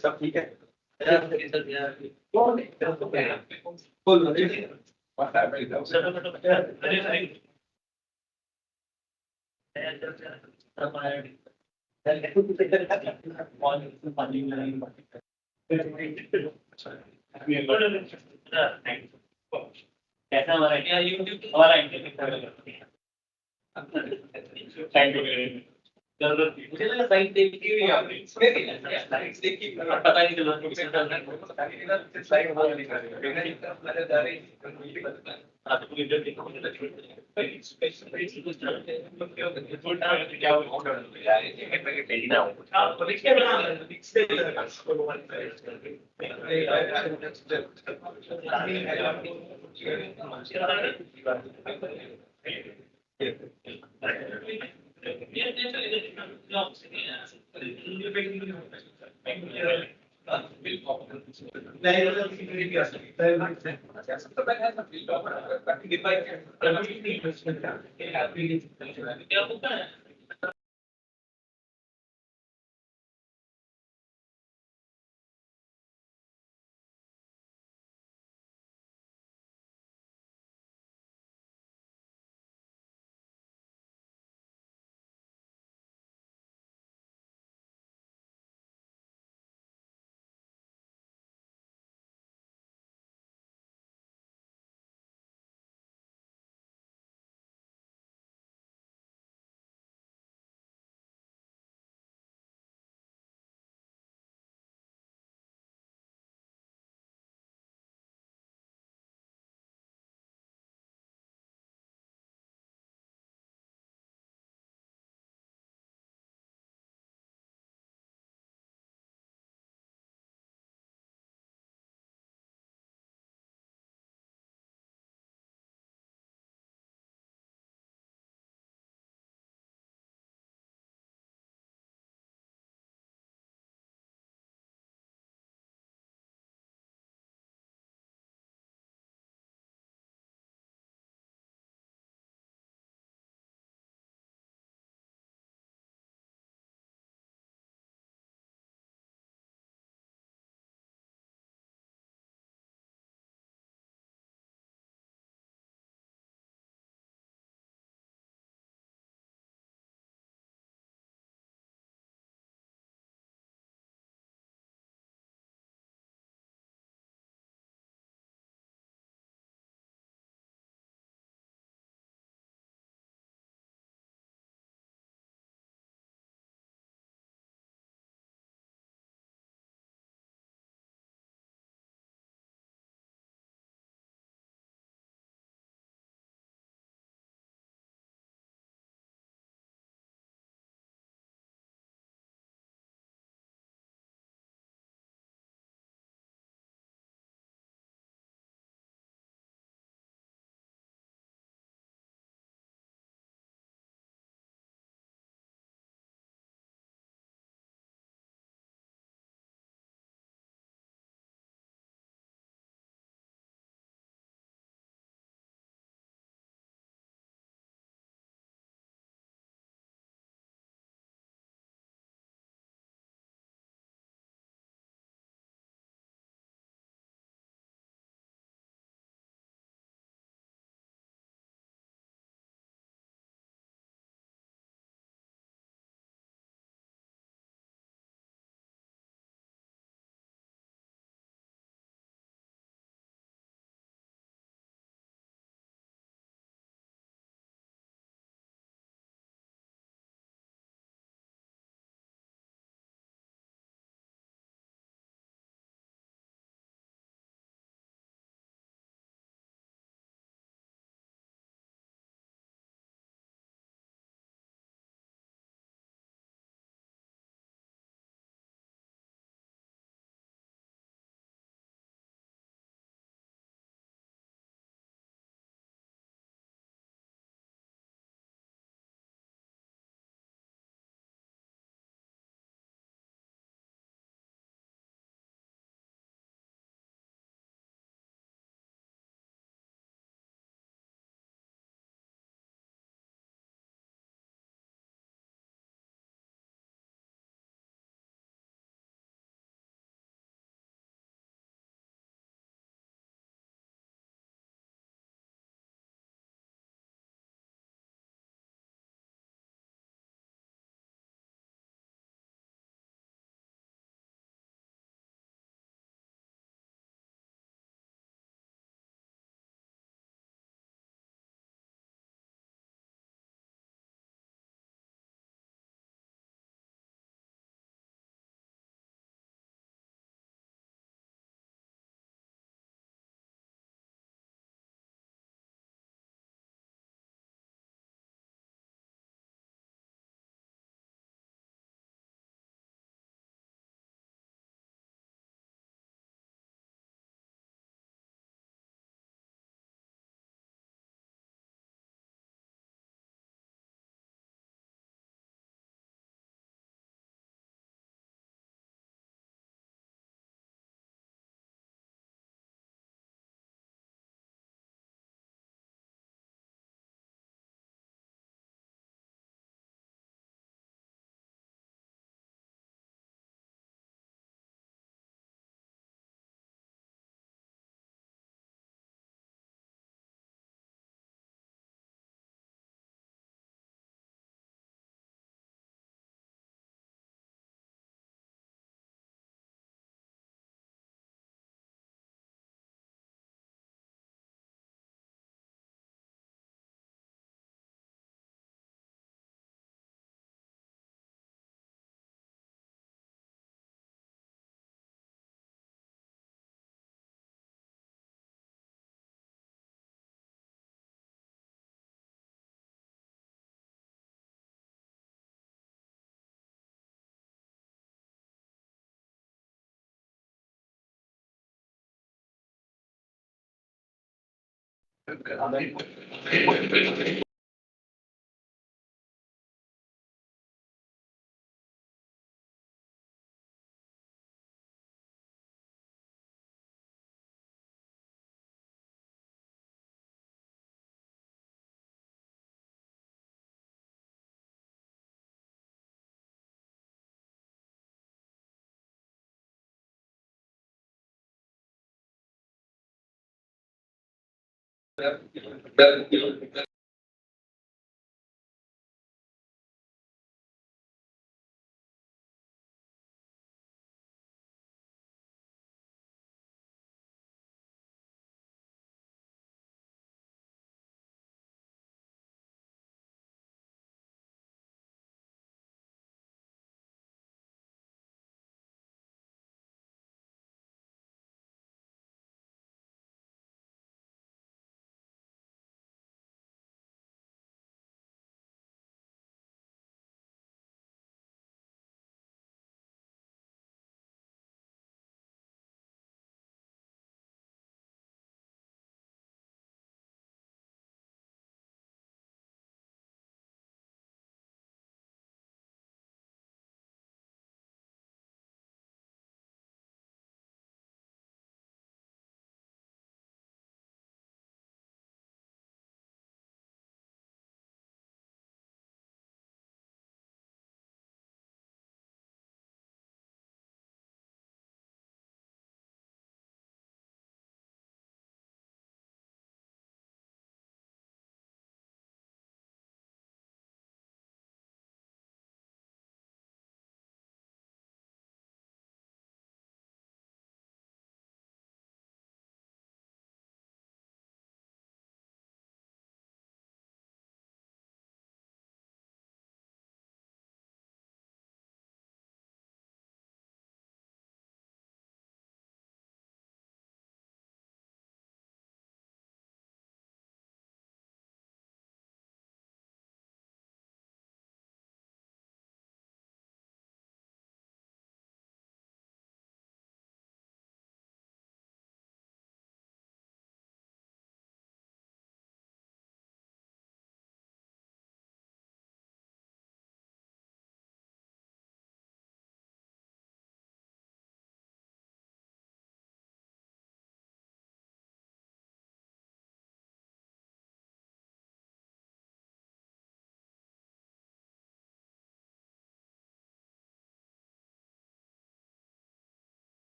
सब ठीक है कैसा हमारा हमारा थैंक यू मुझे लगा साइड देखी हुई आपने साइड देखी पता नहीं चला साइड बहुत नहीं कर रही क्या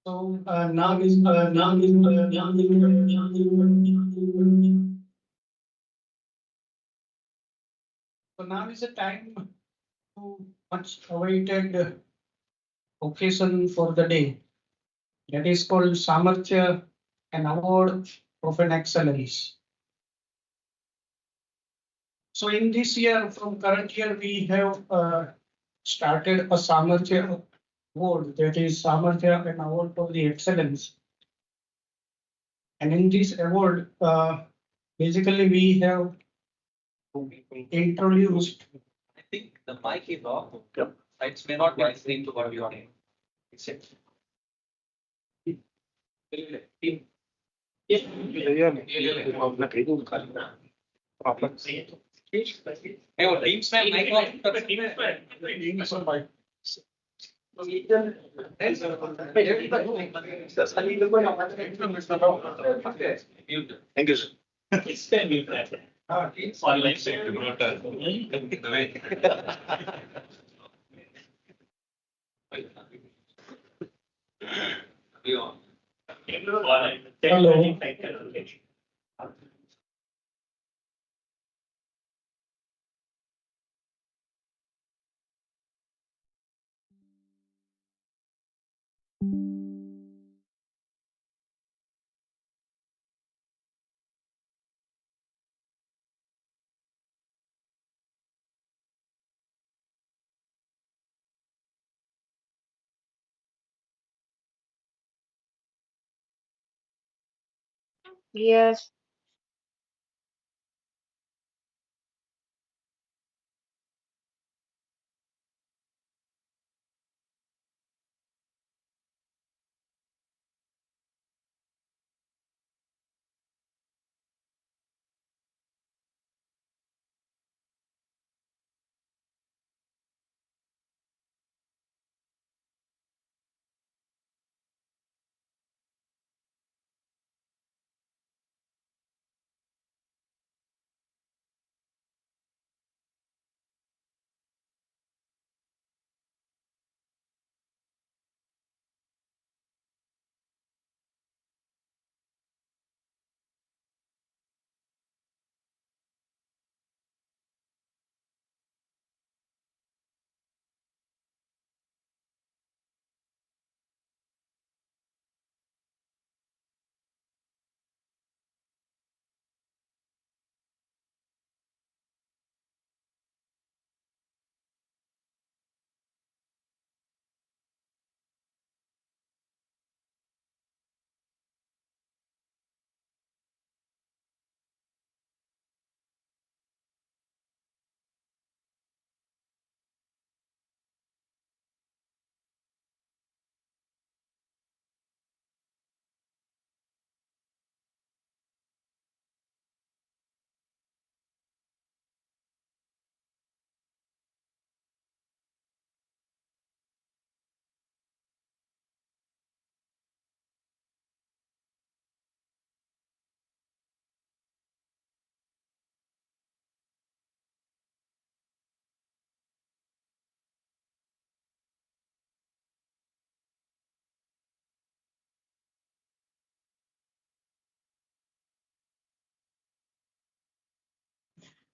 So now is the time to much awaited occasion for the day. That is called Samarthya, an award of an excellence. So in this year, from current year, we have started a Samarthya award, that is Samarthya, an award for the excellence. And in this award, basically we have introduced. I think the mic is off. Yep. It may not be listening to what you are saying. Except. Hey, वो Teams में mic off कर सकते हैं? Thank you, sir. Online sector. Hello. Yes.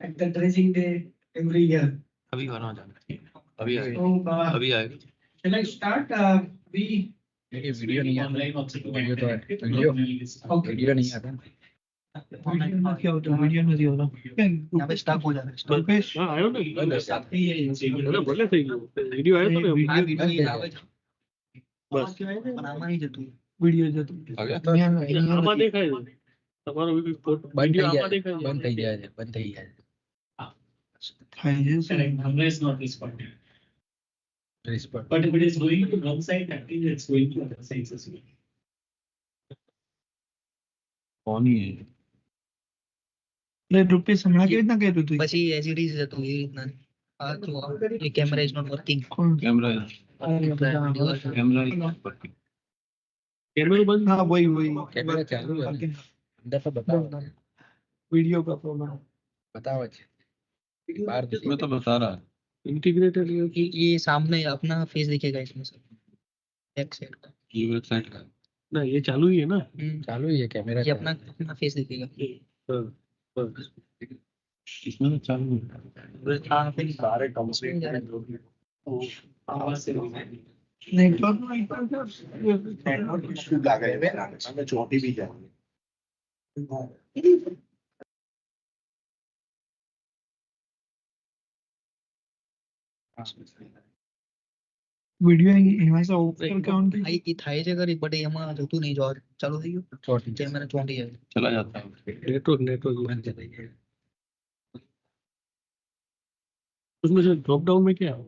at the dredging day every year. अभी बना जाना अभी आएगा So, अभी आएगा shall I start? We ये वीडियो नहीं आता Online also. वीडियो तो है वीडियो okay. वीडियो नहीं आता वीडियो में क्या होता है वीडियो में क्या होता है यहाँ पे स्टॉप हो जाता है स्टॉप पे हाँ आयो ना बोले सही वीडियो आयो तो બસ આમાં નહીં જતું વિડિયો જતું આમાં દેખાય છે તમારો બંધ વિડિયો થઈ આમાં દેખાય જાય બંધ થઈ જાય છે બંધ થઈ જાય થાય છે Correct. Number is not responding. Response But if it is going to one side, that means it's going to other sides as well. કોની એટલે રૂપેશ હમણાં કેવી રીતના કર્યું હતું પછી એઝ ઇટ ઇઝ હતું એવી રીતના આ જો એ camera is not working camera કેમેરો બંધ हाँ वही वही कैमरा चालू है अंदर तो बताओ वीडियो का प्रॉब्लम बताओ बाहर इसमें तो बता रहा है इंटीग्रेटेड ये सामने अपना फेस दिखेगा इसमें सर बैक साइड का ये वेबसाइट का ना ये चालू ही है ना चालू ही है कैमरा ये अपना फेस दिखेगा इसमें तो चालू है हाँ फिर सारे आवाज से नेटवर्क नेटवर्क इशू लग रहे हैं हमें चोटी भी जाएंगे वीडियो એમાં સે ઓપન કાઉન્ટ આ એ થાય છે ખરી બટ એમાં જતું નહીં જો ચાલુ થઈ ગયું छोटी કેમેરા ચોંટી જાય चला जाता है नेटवर्क बंद चला गया उसमें से ड्रॉप डाउन में क्या है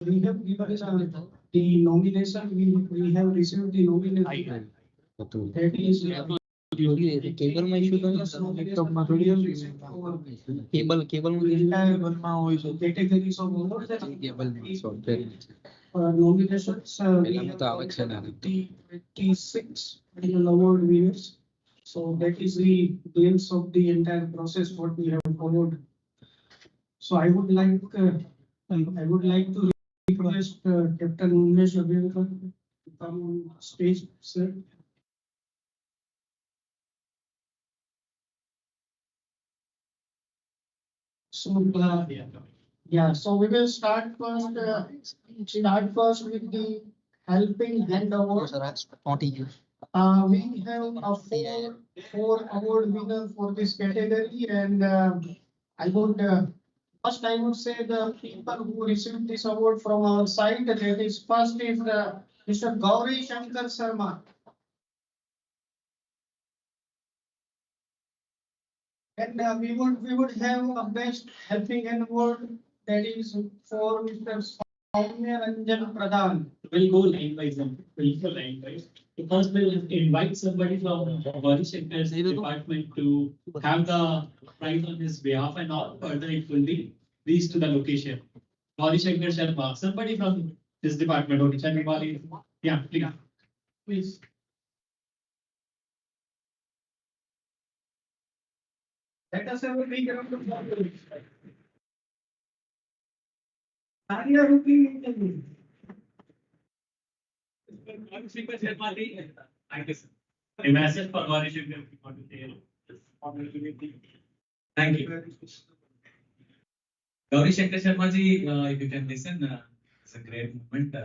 We have given the nomination. We have received the nomination. That is cable માં ઇશ્યુ તો લેપટોપમાં થોડી કેબલ કેબલ માં કેબલમાં હોય છે categories of awards that cable software nominations. We પહેલામાં તો આવે have છે ને the 26 annual award winners. So that is the glimpse of the entire process what we have followed. So I would like to request Captain Unmesh Abhyankar to come on stage, sir. So so we will start first with the helping hand award. Sir ચોંટી ગયું We have a four award winner for this category, and I would first I would say the people who received this award from our side. That is first is Mr. Gauri Shankar Sharma. And we would have a best helping hand award that is for Mr. Soumya Ranjan Pradhan. We'll go line by line. We'll go line by. First, we'll invite somebody from Body Sector's department to have the prize on his behalf, and all further it will be reached to the location. Body Sector Sharma, somebody from this department, okay, Chandrabali. Yeah, please. Let us have a big round of applause. Arya Rupi interview. Thank you, sir. A message for Body Sector. Thank you. Gauri Shankar Sharma ji, if you can listen, it's a great moment.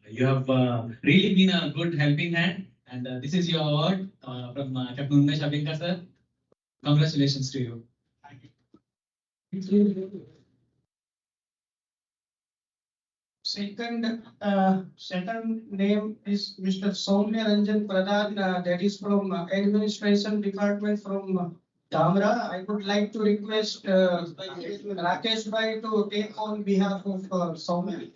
You have really been a good helping hand, and this is your award from Captain Unmesh Abhinka sir. Congratulations to you. Second name is Mr. Soumya Ranjan Pradhan, that is from Administration Department from Dhamra. I would like to request Rakesh Bhai to take on behalf of Soumya.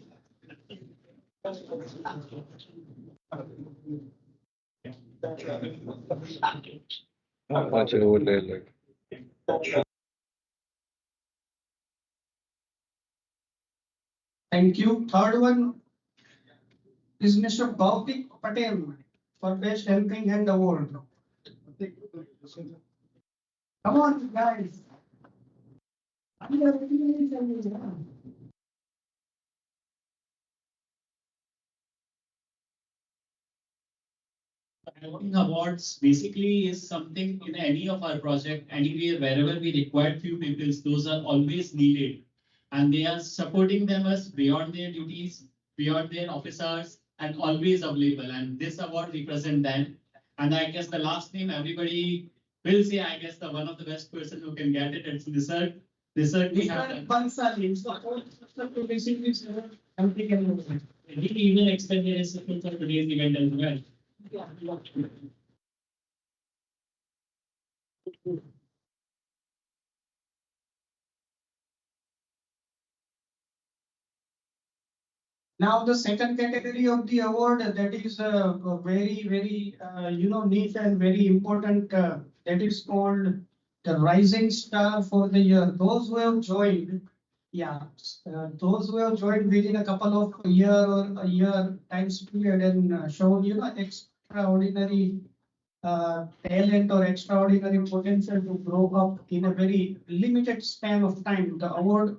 Thank you. Third one is Mr. Bhavik Patel for Best Helping Hand Award. Come on, guys. Helping awards basically is something in any of our project, anywhere, wherever we require few people, those are always needed. And they are supporting them as beyond their duties, beyond their office hours, and always available. And this award represent them. And I guess the last name everybody will say, I guess the one of the best person who can get it, it's Nisarg. Nisarg we have. Bansali is the first to receive this award. He even extended his support for today's event as well. Now the second category of the award, that is very neat and very important. That is called the Rising Star for the year. Those who have joined, those who have joined within a couple of year or a year time period and shown extraordinary talent or extraordinary potential to grow up in a very limited span of time. The award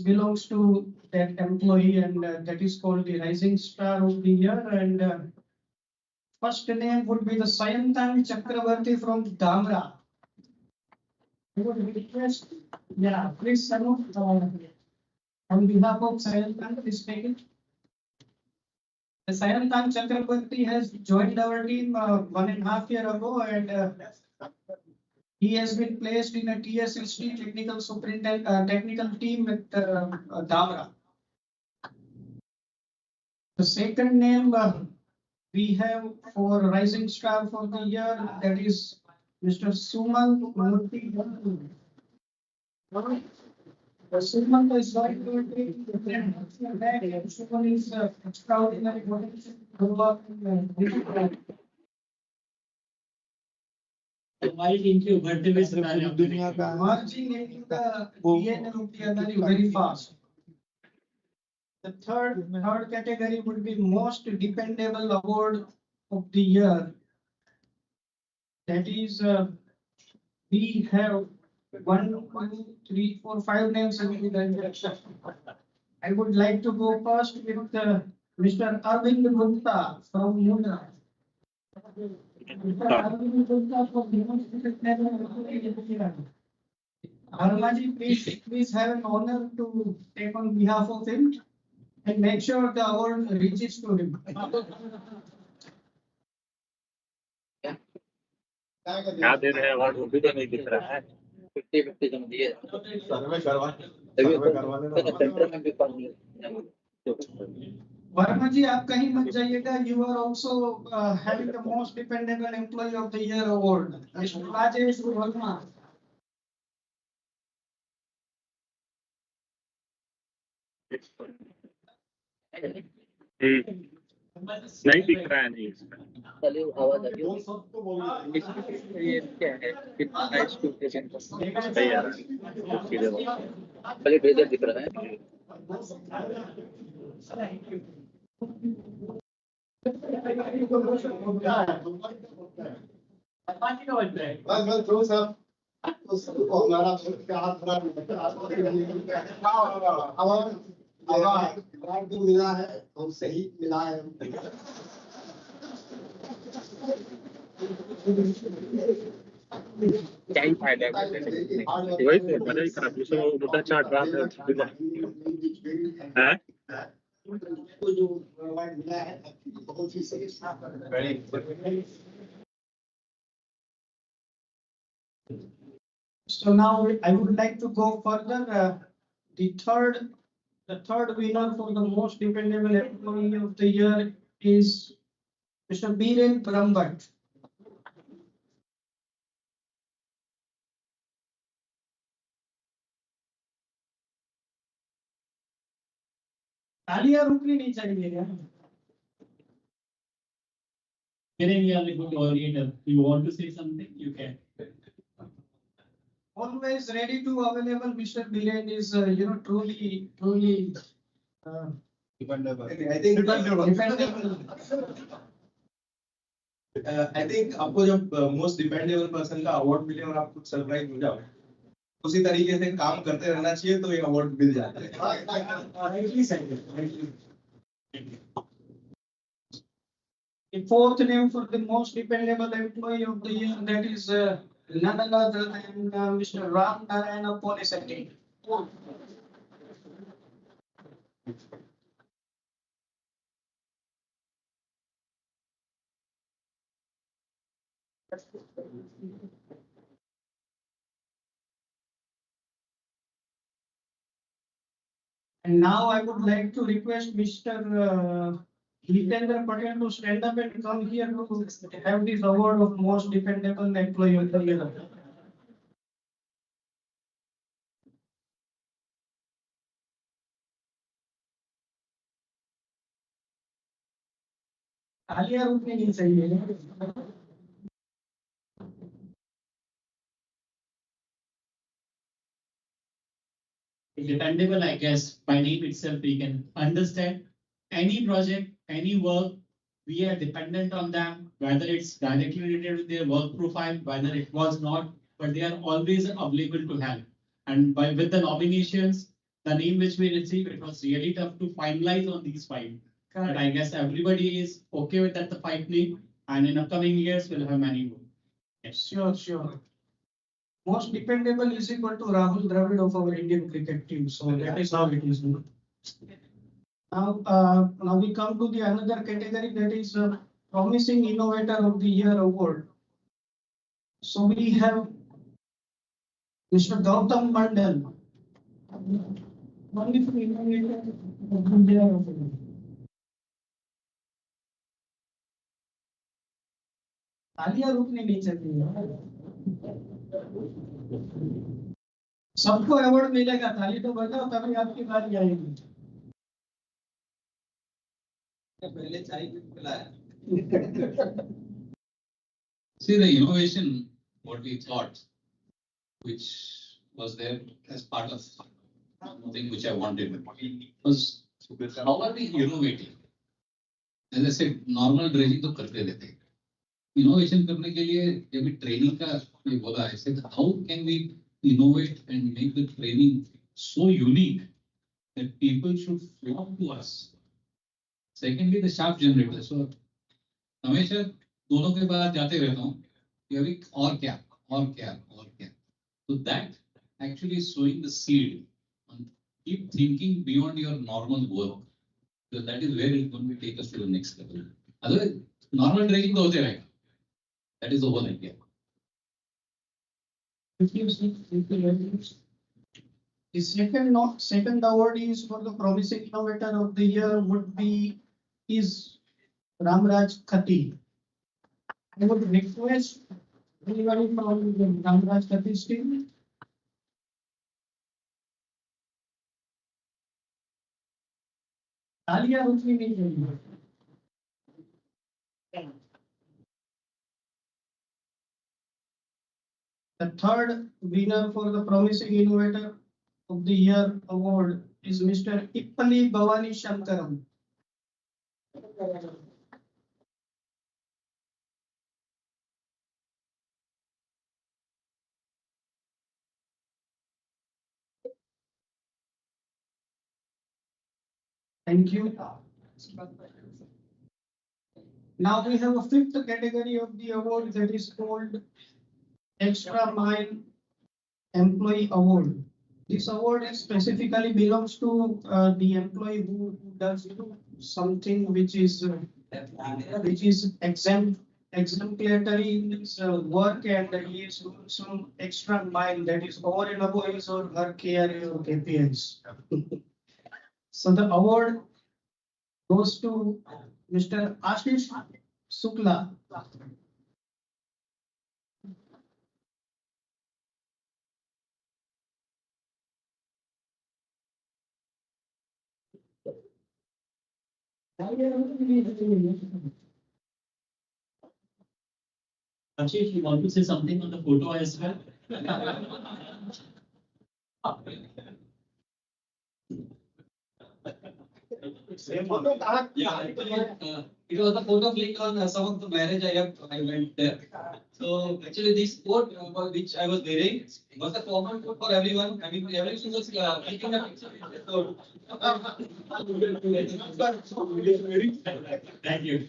belongs to that employee, and that is called the Rising Star of the Year. And first name would be the Sayantang Chakravarti from Dhamra. I would request, please, Sanu, on behalf of Sayantang, please take it. Sayantang Chakravarti has joined our team 1.5 years ago, and he has been placed in a TSST technical team with Dhamra. The second name we have for Rising Star for the year, that is Mr. Suman Murthy. Suman is going to take the brand. Suman is extraordinary potential. Why didn't you birthday with दुनिया का Marching into the DNA of the NRE very fast. The third category would be Most Dependable Award of the Year. That is, we have 1, 2, 3, 4, 5 names. I would like to go first with Mr. Arvind Gupta from Mundra. Mr. Arvind Gupta from Armaji, please have an honor to take on behalf of him and make sure the award reaches to him. क्या दे रहे हैं award वो भी तो नहीं दिख रहा है 50-50 जम दिए सर्वे करवाने सेंटर में भी पानी वर्मा जी, आप कहीं मत जाइएगा. You are also having the Most Dependable Employee of the Year award, Mr. Rajesh Verma. नहीं दिख रहा है नहीं इसका चलिए आवाज आ रही है ये क्या है कितना साइज टू प्रेजेंट नहीं आ रहा सीधे पहले ट्रेजर दिख रहा है बस जो सब उसको हमारा हाथ अब जो मिला है तो सही मिला है. काही फायदा आहे वही तो मजा ही खराब दूसरा दूसरा चार्ट रहा है So now I would like to go further. The third winner for the most dependable employee of the year is Mr. Biren Brambat. तालियां रुकनी नहीं चाहिए यार. Kiran, you are a good orator. You want to say something? You can. Always ready to available, Mr. Biren is truly dependable. I think dependable. I think आपको जब most dependable person का award मिले और आप कुछ surprise हो जाओ, उसी तरीके से काम करते रहना चाहिए तो ये अवार्ड मिल जाता है. The fourth name for the most dependable employee of the year, that is none other than Mr. Ram Narayana Polisetti. And now I would like to request Mr. Hitendra Patel to stand up and come here to have this award of most dependable employee of the year. तालियां रुकनी नहीं चाहिए. Dependable, I guess, by name itself, we can understand any project, any work, we are dependent on them, whether it's directly related to their work profile, whether it was not, but they are always available to help. And with the nominations, the name which we received, it was really tough to finalize on these five. But I guess everybody is okay with that, the five name, and in upcoming years, we'll have many more. Yes. Sure. Most dependable is equal to Rahul Dravid of our Indian cricket team. So that is how it is. Now we come to the another category, that is Promising Innovator of the Year award. So we have Mr. Gautam Mandal, wonderful innovator of the year award. तालियां रुकनी नहीं चाहिए. सबको award मिलेगा, ताली तो बजाओ तभी आपकी बारी आएगी. पहले चाय पिलाया. See the innovation, what we thought, which was there as part of something which I wanted, was how are we innovating? As I said, normal dredging तो करते रहते हैं. Innovation करने के लिए जब भी training का ये बोला है, said how can we innovate and make the training so unique that people should flock to us. Secondly, the shaft generator. So हमेशा दोनों के बाद जाते रहता हूँ कि अभी और क्या. So that actually is sowing the seed and keep thinking beyond your normal work. So that is where it's going to take us to the next level. Otherwise, normal dredging तो होते रहेगा. That is the whole idea. The second award is for the Promising Innovator of the Year would be Ramraj Khati. I would request anybody from the Ramraj Khati's team. तालियां रुकनी नहीं चाहिए. The third winner for the Promising Innovator of the Year award is Mr. Ippali Bhavani Shankaram. Thank you. Now we have a fifth category of the award, that is called Extra Mile Employee Award. This award is specifically belongs to the employee who does something which is exemplary in his work, and he is doing some extra mile that is over and above his or her KRA or KPIs. So the award goes to Mr. Ashish Sukla. Ashish, you want to say something on the photo as well? Yeah, it was a photo click on some of the marriage I went there. So actually this coat which I was wearing was a common coat for everyone. I mean everyone was taking a picture. So, Thank you.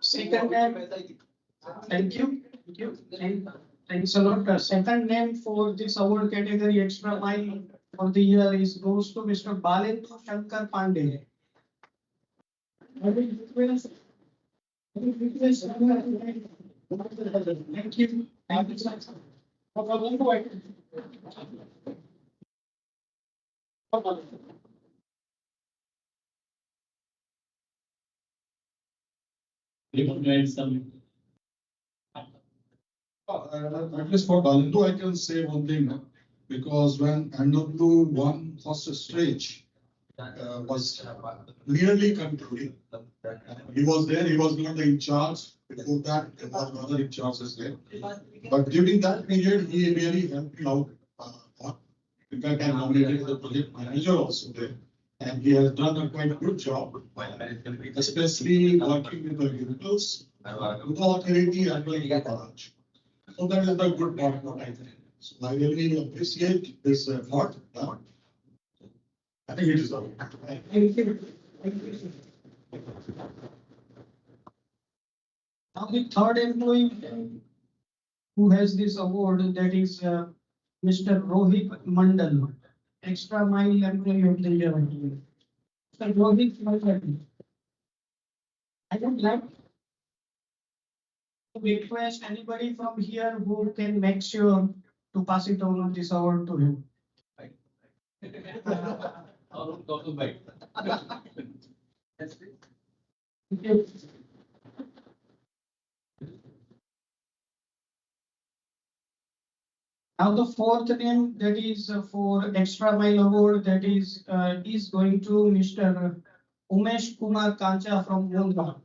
Second name, thank you. Thanks a lot. Second name for this award category extra mile for the year is goes to Mr. Balendra Shankar Pandey. Thank you. Thank you, sir. You want to add some? At least for Balindu, I can say one thing, because when NW1 first stage was nearly concluded, he was there, he was not the in charge. Before that, there was another in charge there. But during that period, he really helped me out. In fact, I nominated the project manager also there. And he has done a quite good job, especially working with the pupils, with the authority and the college. So that is the good part what I think. So I really appreciate this effort. I think it is all. Thank you. Now the third employee who has this award, that is Mr. Rohit Mandal, extra mile employee of the year. Mr. Rohit Mandal. I would like to request anybody from here who can make sure to pass it on this award to him. Now the fourth name that is for extra mile award, that is going to Mr. Umesh Kumar Kancha from Mundra.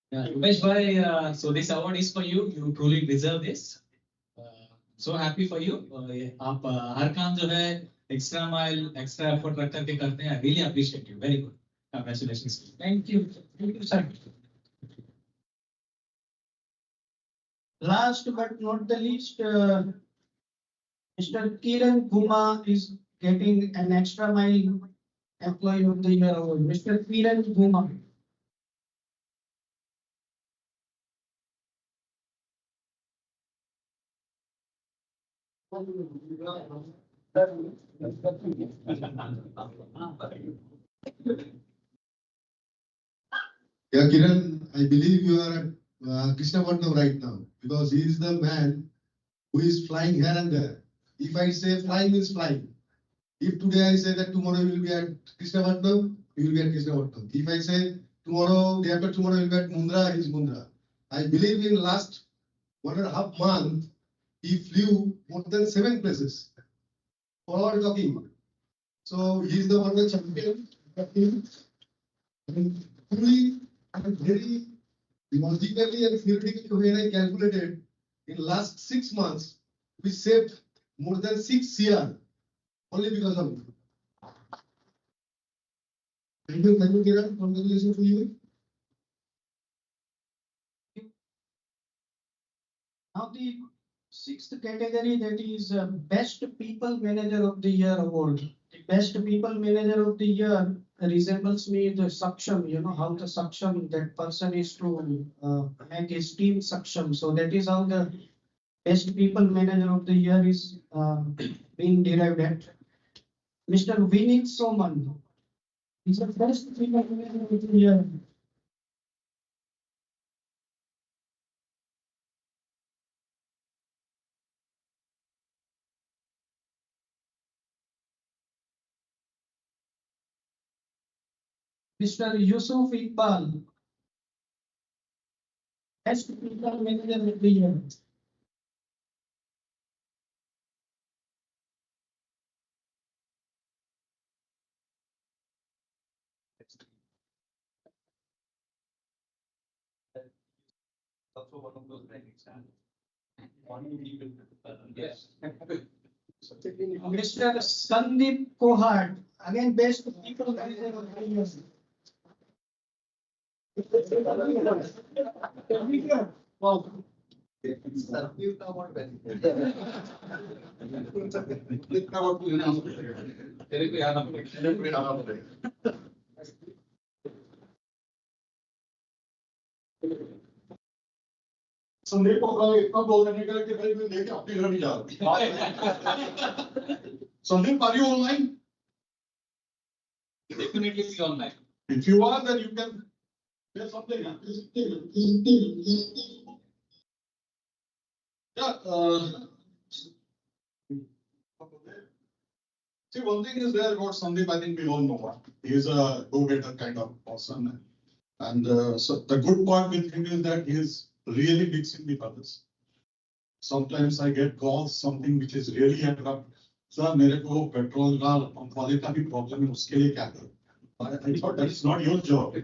Umesh bhai, so this award is for you. You truly deserve this. So happy for you. आप हर काम जो है extra mile, extra effort रख करके करते हैं. I really appreciate you. Very good. Congratulations. Thank you, sir. Last but not the least, Mr. Kiran Guma is getting an extra mile employee of the year award. Mr. Kiran Guma. Yeah, Kiran, I believe you are at Krishnapatnam right now, because he is the man who is flying here and there. If I say flying means flying. If today I say that tomorrow you will be at Krishnapatnam, you will be at Krishnapatnam. If I say tomorrow, day after tomorrow you will be at Mundra, he is Mundra. I believe in last 1.5 months, he flew more than 7 places. For all talking. So he is the one the champion. And fully and very logically and theoretically when I calculated, in last 6 months, we saved more than 6 CR only because of him. Thank you, Kiran. Congratulations to you. Now the sixth category, that is Best People Manager of the Year award. The Best People Manager of the Year resembles me the Saksham, how the Saksham, that person is to make his team Saksham. So that is how the Best People Manager of the Year is being derived at. Mr. Vinit Soman is the Best People Manager of the Year. Mr. Yusuf Iqbal, Best People Manager of the Year. Also one of those rankings. Yes. Mr. Sandeep Kohad, again Best People Manager of the Year. Wow. Sandeep को कल इतना बोल देने का कि भाई मैं लेके अपने घर नहीं जा रहा। Sandeep, are you online? Definitely be online. If you are, then you can say something. Yeah. See, one thing is there about Sandeep, I think we all know. He is a go-getter kind of person. And so the good part with him is that he is really mixing with others. Sometimes I get calls, something which is really abrupt. Sir, मेरे को petrol का वाले का भी problem है, उसके लिए क्या करूं? I thought that's not your job,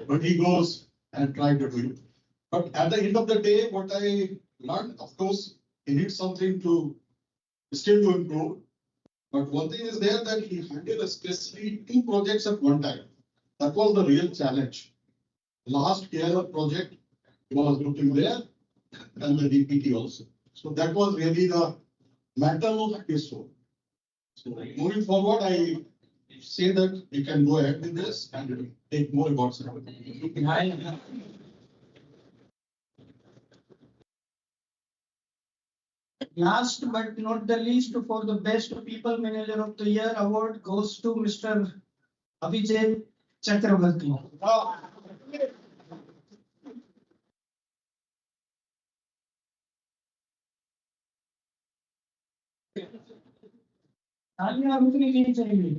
but he goes and try to do it. But at the end of the day, what I learned, of course, he needs something to still to improve. But one thing is there that he handled especially 2 projects at one time. That was the real challenge. Last year project was looking there, and the DPT also. So that was really the matter of his soul. So moving forward, I say that we can go ahead with this and take more about it. Last but not the least, for the Best People Manager of the Year award goes to Mr. Abhijay Chakravarti. तालियां रुकनी नहीं चाहिए.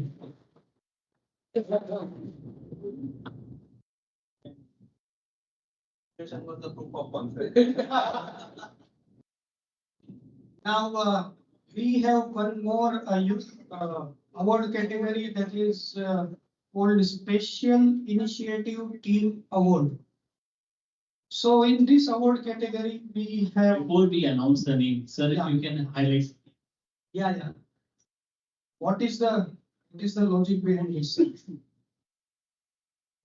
Now we have one more award category, that is called Special Initiative Team Award. So in this award category, we have. Before we announce the name, sir, Yeah. if you can highlight. Yeah. What is the logic behind this?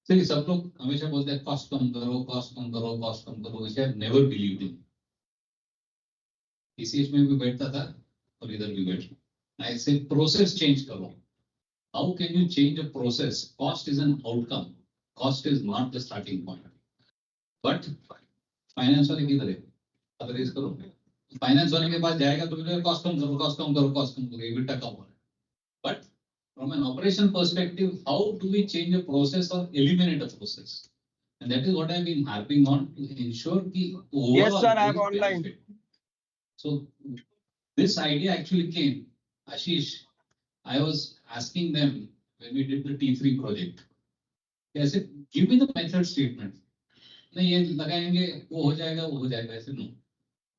See, सब लोग हमेशा बोलते हैं cost कम करो, cost कम करो, cost कम करो. Which I have never believed in. TCS में भी बैठता था और इधर भी बैठ. I say process change करो. How can you change a process? Cost is an outcome. Cost is not the starting point. But finance वाले किधर है? अब रेस करो. Finance वाले के पास जाएगा तो बोलेगा cost कम करो, cost कम करो, cost कम करो. EBITDA कम हो रहा है. But from an operation perspective, how do we change a process or eliminate a process? And that is what I've been harping on to ensure the overall. Yes, sir, I am online. Benefit. So this idea actually came. Ashish, I was asking them when we did the T3 project. I said, give me the method statement. नहीं ये लगाएंगे वो हो जाएगा ऐसे no.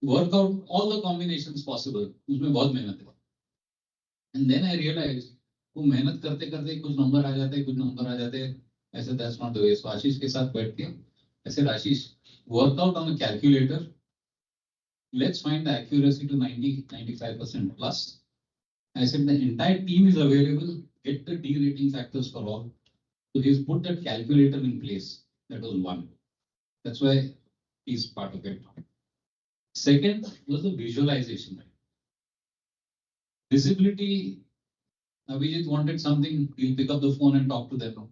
Work out all the combinations possible. उसमें बहुत मेहनत है. And then I realized वो मेहनत करते करते कुछ नंबर आ जाते हैं ऐसे that's not the way. So आशीष के साथ बैठ के I said Ashish work out on a calculator. Let's find the accuracy to 90-95% plus. I said the entire team is available. Get the D rating factors for all. So he's put that calculator in place. That was one. That's why he's part of it. Second was the visualization. Visibility, Abhijit wanted something, he'll pick up the phone and talk to them.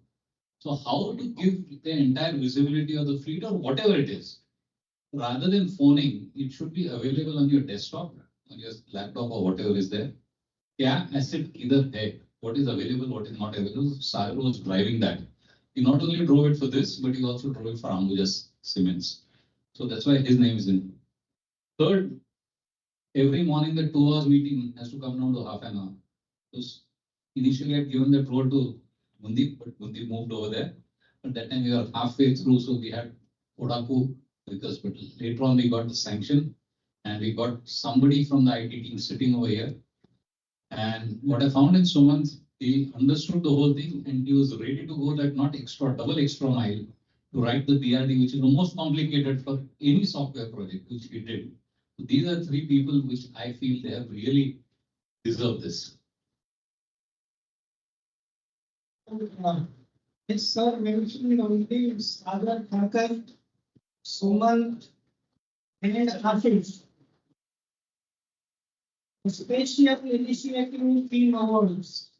So how to give the entire visibility of the fleet or whatever it is, rather than phoning, it should be available on your desktop, on your laptop or whatever is there. Yeah, asset either hey, what is available, what is not available. Sagar was driving that. He not only drove it for this, but he also drove it for Ambuja's Cements. So that's why his name is in. Third, every morning the 2 hours meeting has to come down to half an hour. So initially I had given that role to Mundeep, but Mundeep moved over there. But that time we were halfway through, so we had Odaku with us. But later on we got the sanction and we got somebody from the IT team sitting over here. And what I found in Sumant, he understood the whole thing and he was ready to go that not extra, double extra mile to write the BRD, which is the most complicated for any software project, which he did. So these are three people which I feel they have really deserved this. Yes, sir, mentioned only Sagar Thakur, Sumant, and Hafiz. Special Initiative Team Awards.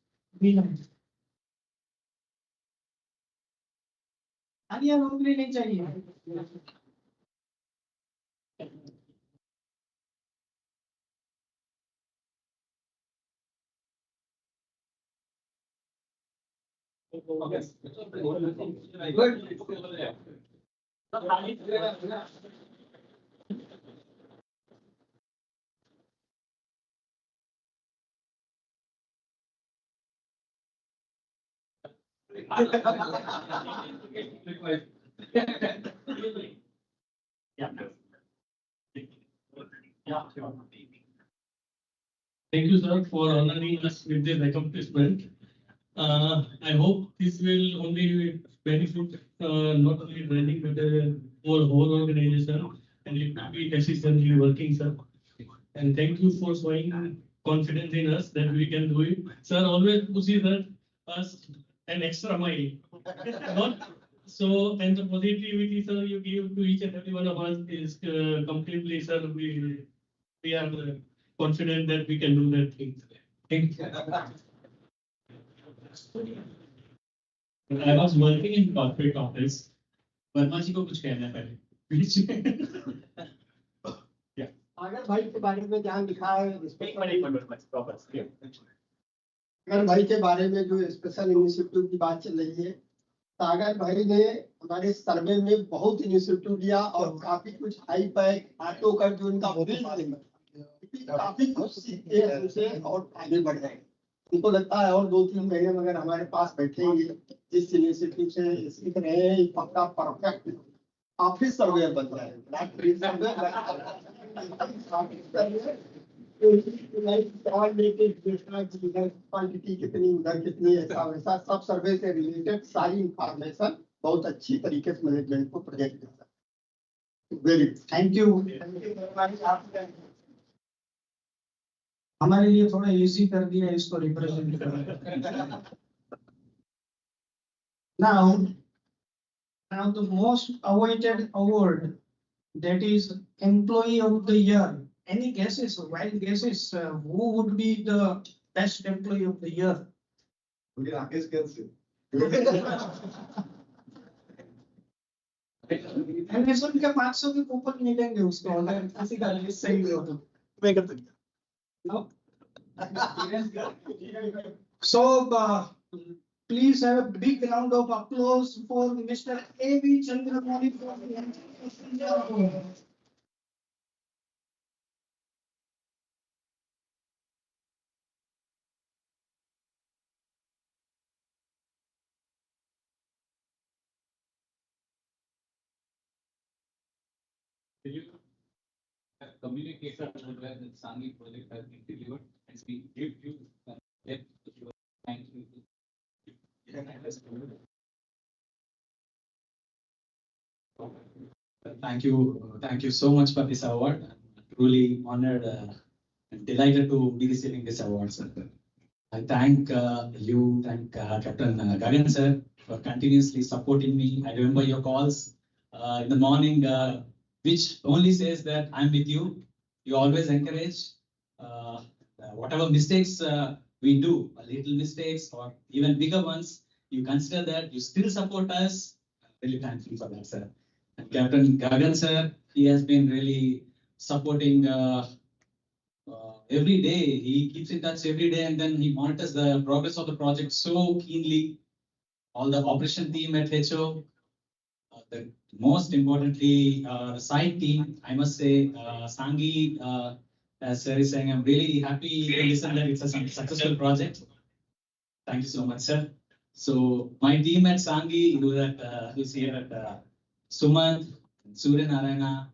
Alia नौकरी नहीं चाहिए. Thank you, sir, for honoring us with this accomplishment. I hope this will only benefit not only Dredging but the whole organization, and it will be consistently working, sir. And thank you for showing confidence in us that we can do it. Sir, always pushes us an extra mile. Not so, and the positivity, sir, you give to each and every one of us is completely, sir. We are confident that we can do that thing. Thank you. I was working in corporate office. Verma जी को कुछ कहना है पहले. सागर भाई के बारे में जहाँ लिखा है, सागर भाई के बारे में जो स्पेशल इनिशिएटिव की बात चल रही है, सागर भाई ने हमारे सर्वे में बहुत इनिशिएटिव लिया और काफी कुछ हाई पैक ऑटो का जो उनका काफी कुछ सीखे हैं उनसे और आगे बढ़ रहे हैं. उनको लगता है और 2-3 महीने में अगर हमारे पास बैठेंगे, जिस इनिशिएटिव से सीख रहे हैं, पक्का परफेक्ट ऑफिस सर्वे बन रहा है. क्वांटिटी कितनी उधर कितनी ऐसा वैसा सब सर्वे से रिलेटेड सारी इंफॉर्मेशन बहुत अच्छी तरीके से मैनेजमेंट को प्रोजेक्ट करता है. Very thank you. हमारे लिए थोड़ा इजी कर दिया इसको रिप्रेजेंट करना. Now the most awaited award, that is Employee of the Year. Any guesses, wild guesses? Who would be the best Employee of the Year? Amazon के 500 के कूपन मिलेंगे उसको अगर किसी का लिस्ट सही हो तो. मैं कर सकता. No. So please have a big round of applause for Mr. A.V. Chandramani for the award. Communication where the Sangi project has been delivered and we give you thank you. Thank you so much for this award. I'm truly honored and delighted to be receiving this award, sir. I thank you, thank Captain Gagan sir for continuously supporting me. I remember your calls in the morning, which only says that I'm with you. You always encourage whatever mistakes we do, little mistakes or even bigger ones. You consider that you still support us. I'm really thankful for that, sir. And Captain Gagan sir, he has been really supporting. Every day he keeps in touch every day, and then he monitors the progress of the project so keenly. All the operation team at HO, the most importantly the site team, I must say, Sangi, as Sir is saying, I'm really happy to listen that it's a successful project. Thank you so much, sir. So my team at Sangi, who's here at Sumant, Surya Narayana,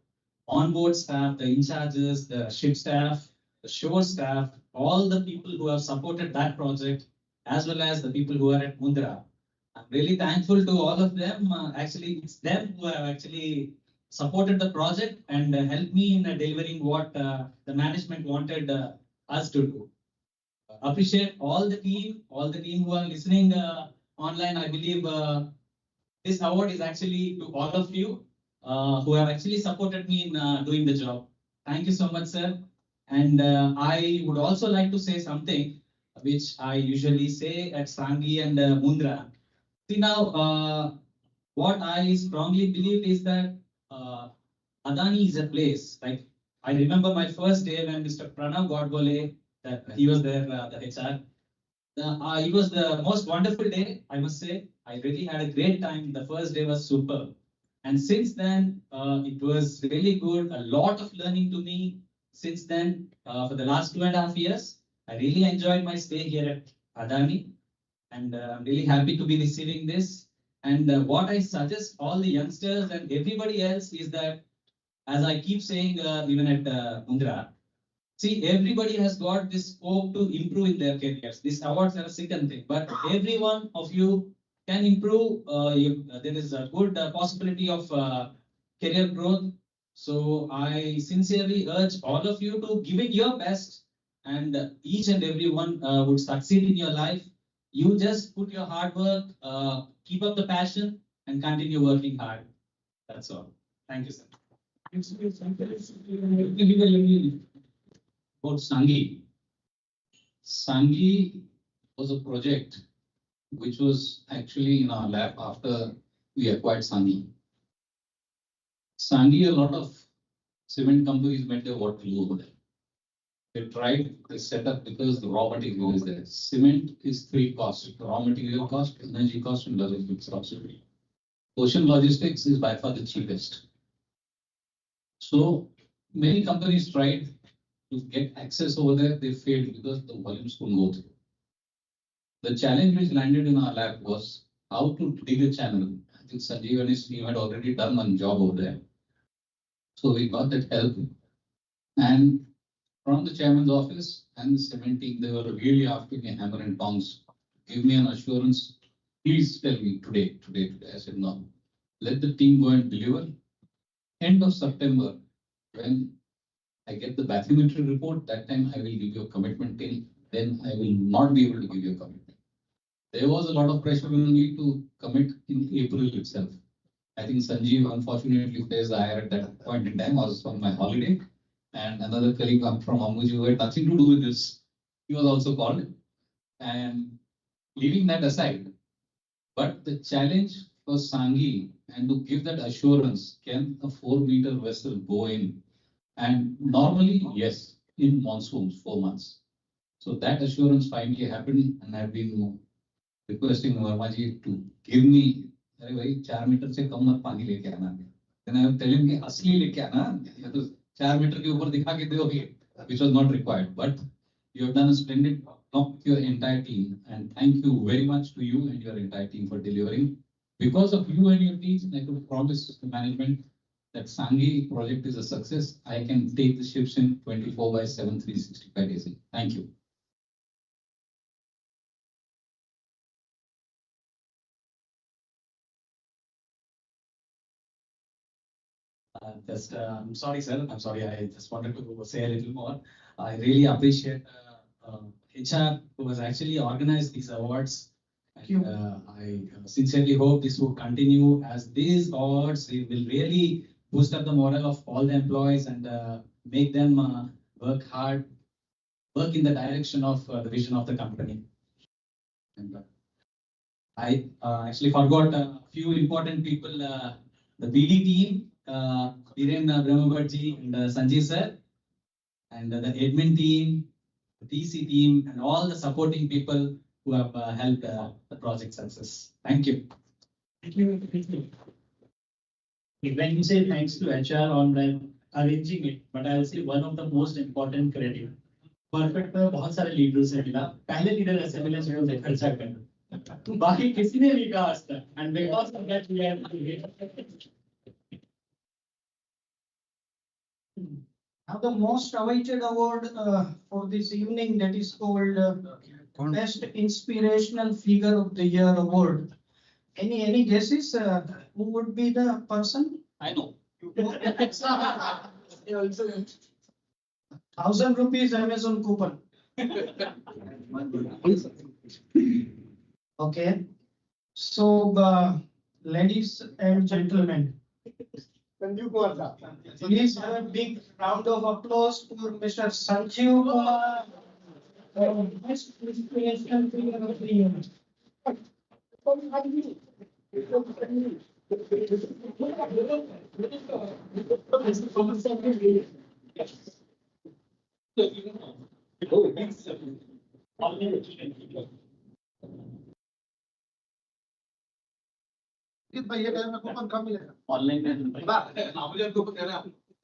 onboard staff, the in charges, the ship staff, the shore staff, all the people who have supported that project, as well as the people who are at Mundra. I'm really thankful to all of them. Actually, it's them who have actually supported the project and helped me in delivering what the management wanted us to do. Appreciate all the team who are listening online. I believe this award is actually to all of you who have actually supported me in doing the job. Thank you so much, sir. And I would also like to say something which I usually say at Sangi and Mundra. See now, what I strongly believe is that Adani is a place. Like I remember my first day when Mr. Pranav Godbole, that he was there, the HR. It was the most wonderful day, I must say. I really had a great time. The first day was superb. And since then, it was really good. A lot of learning to me since then. For the last 2.5 years, I really enjoyed my stay here at Adani. And I'm really happy to be receiving this. And what I suggest all the youngsters and everybody else is that, as I keep saying, even at Mundra, see, everybody has got this scope to improve in their careers. These awards are a second thing, but every one of you can improve. There is a good possibility of career growth. So I sincerely urge all of you to give it your best, and each and every one would succeed in your life. You just put your hard work, keep up the passion, and continue working hard. That's all. Thank you, sir. About Sangi. Sangi was a project which was actually in our lab after we acquired Sangi. Sangi, a lot of cement companies met their Waterloo over there. They tried this setup because the raw material is there. Cement is 3 costs: raw material cost, energy cost, and logistics cost. Ocean logistics is by far the cheapest. So many companies tried to get access over there. They failed because the volumes couldn't go through. The challenge which landed in our lab was how to dig a channel. I think Sanjeev and his team had already done one job over there. So we got that help. And from the chairman's office and the cement team, they were really after me hammer and tongs. Give me an assurance. Please tell me today. I said, no. Let the team go and deliver. End of September, when I get the bathymetry report, that time I will give you a commitment. Till then, I will not be able to give you a commitment. There was a lot of pressure on me to commit in April itself. I think Sanjeev unfortunately faced the hire at that point in time. I was on my holiday, and another colleague from Ambuji who had nothing to do with this, he was also called. And leaving that aside, but the challenge for Sangi and to give that assurance, can a 4-meter vessel go in? And normally, yes, in monsoons, 4 months. So that assurance finally happened, and I've been requesting Vermaji to give me, अरे भाई 4 metre से कम मत पानी लेके आना. Then I was telling him कि असली लेके आना, या तो 4 मीटर के ऊपर दिखा के दोगे, which was not required. But you have done a splendid job with your entire team, and thank you very much to you and your entire team for delivering. Because of you and your team, I could promise the management that Sangi project is a success. I can take the ships in 24/7, 365 days. Thank you. I'm sorry, sir. I'm sorry. I just wanted to say a little more. I really appreciate HR who has actually organized these awards. And, I sincerely hope this will continue, as these awards will really boost up the morale of all the employees and make them work hard, work in the direction of the vision of the company. And I actually forgot a few important people, the BD team, Viren Brahmabhatji and Sanjeev sir, and the admin team, the TC team, and all the supporting people who have helped the project success. Thank you. Thank you. Thank you. When you say thanks to HR on them arranging it, but I'll say one of the most important credit. Perfect में बहुत सारे leader से मिला, पहले leader ऐसे मिले जो खर्चा कर, बाकी किसी ने नहीं कहा आज तक, and because of that we have. Now the most awaited award for this evening, that is called Best Inspirational Figure of the Year Award. Any guesses? Who would be the person? I know. 1,000 rupees Amazon coupon. Okay. So, ladies and gentlemen, please have a big round of applause for Mr. Sanjeev Kumar, Best Inspirational Figure of the Year.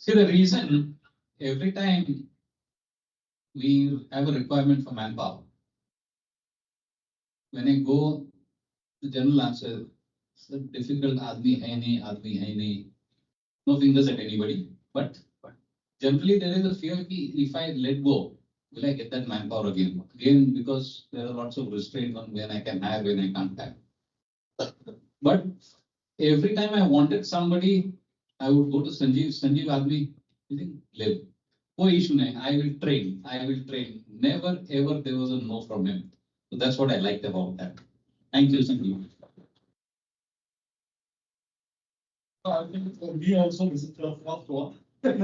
See, the reason every time we have a requirement for manpower, when I go, the general answer is a difficult admi hai nahi, no fingers at anybody. But generally there is a fear that if I let go, will I get that manpower again? Again, because there are lots of restraints on when I can have, when I can't have. But every time I wanted somebody, I would go to Sanjeev Admi, you think, live. No issue, I will train. Never ever there was a no from him. So that's what I liked about that. Thank you, Sanjeev. I think for me also this is the first one. But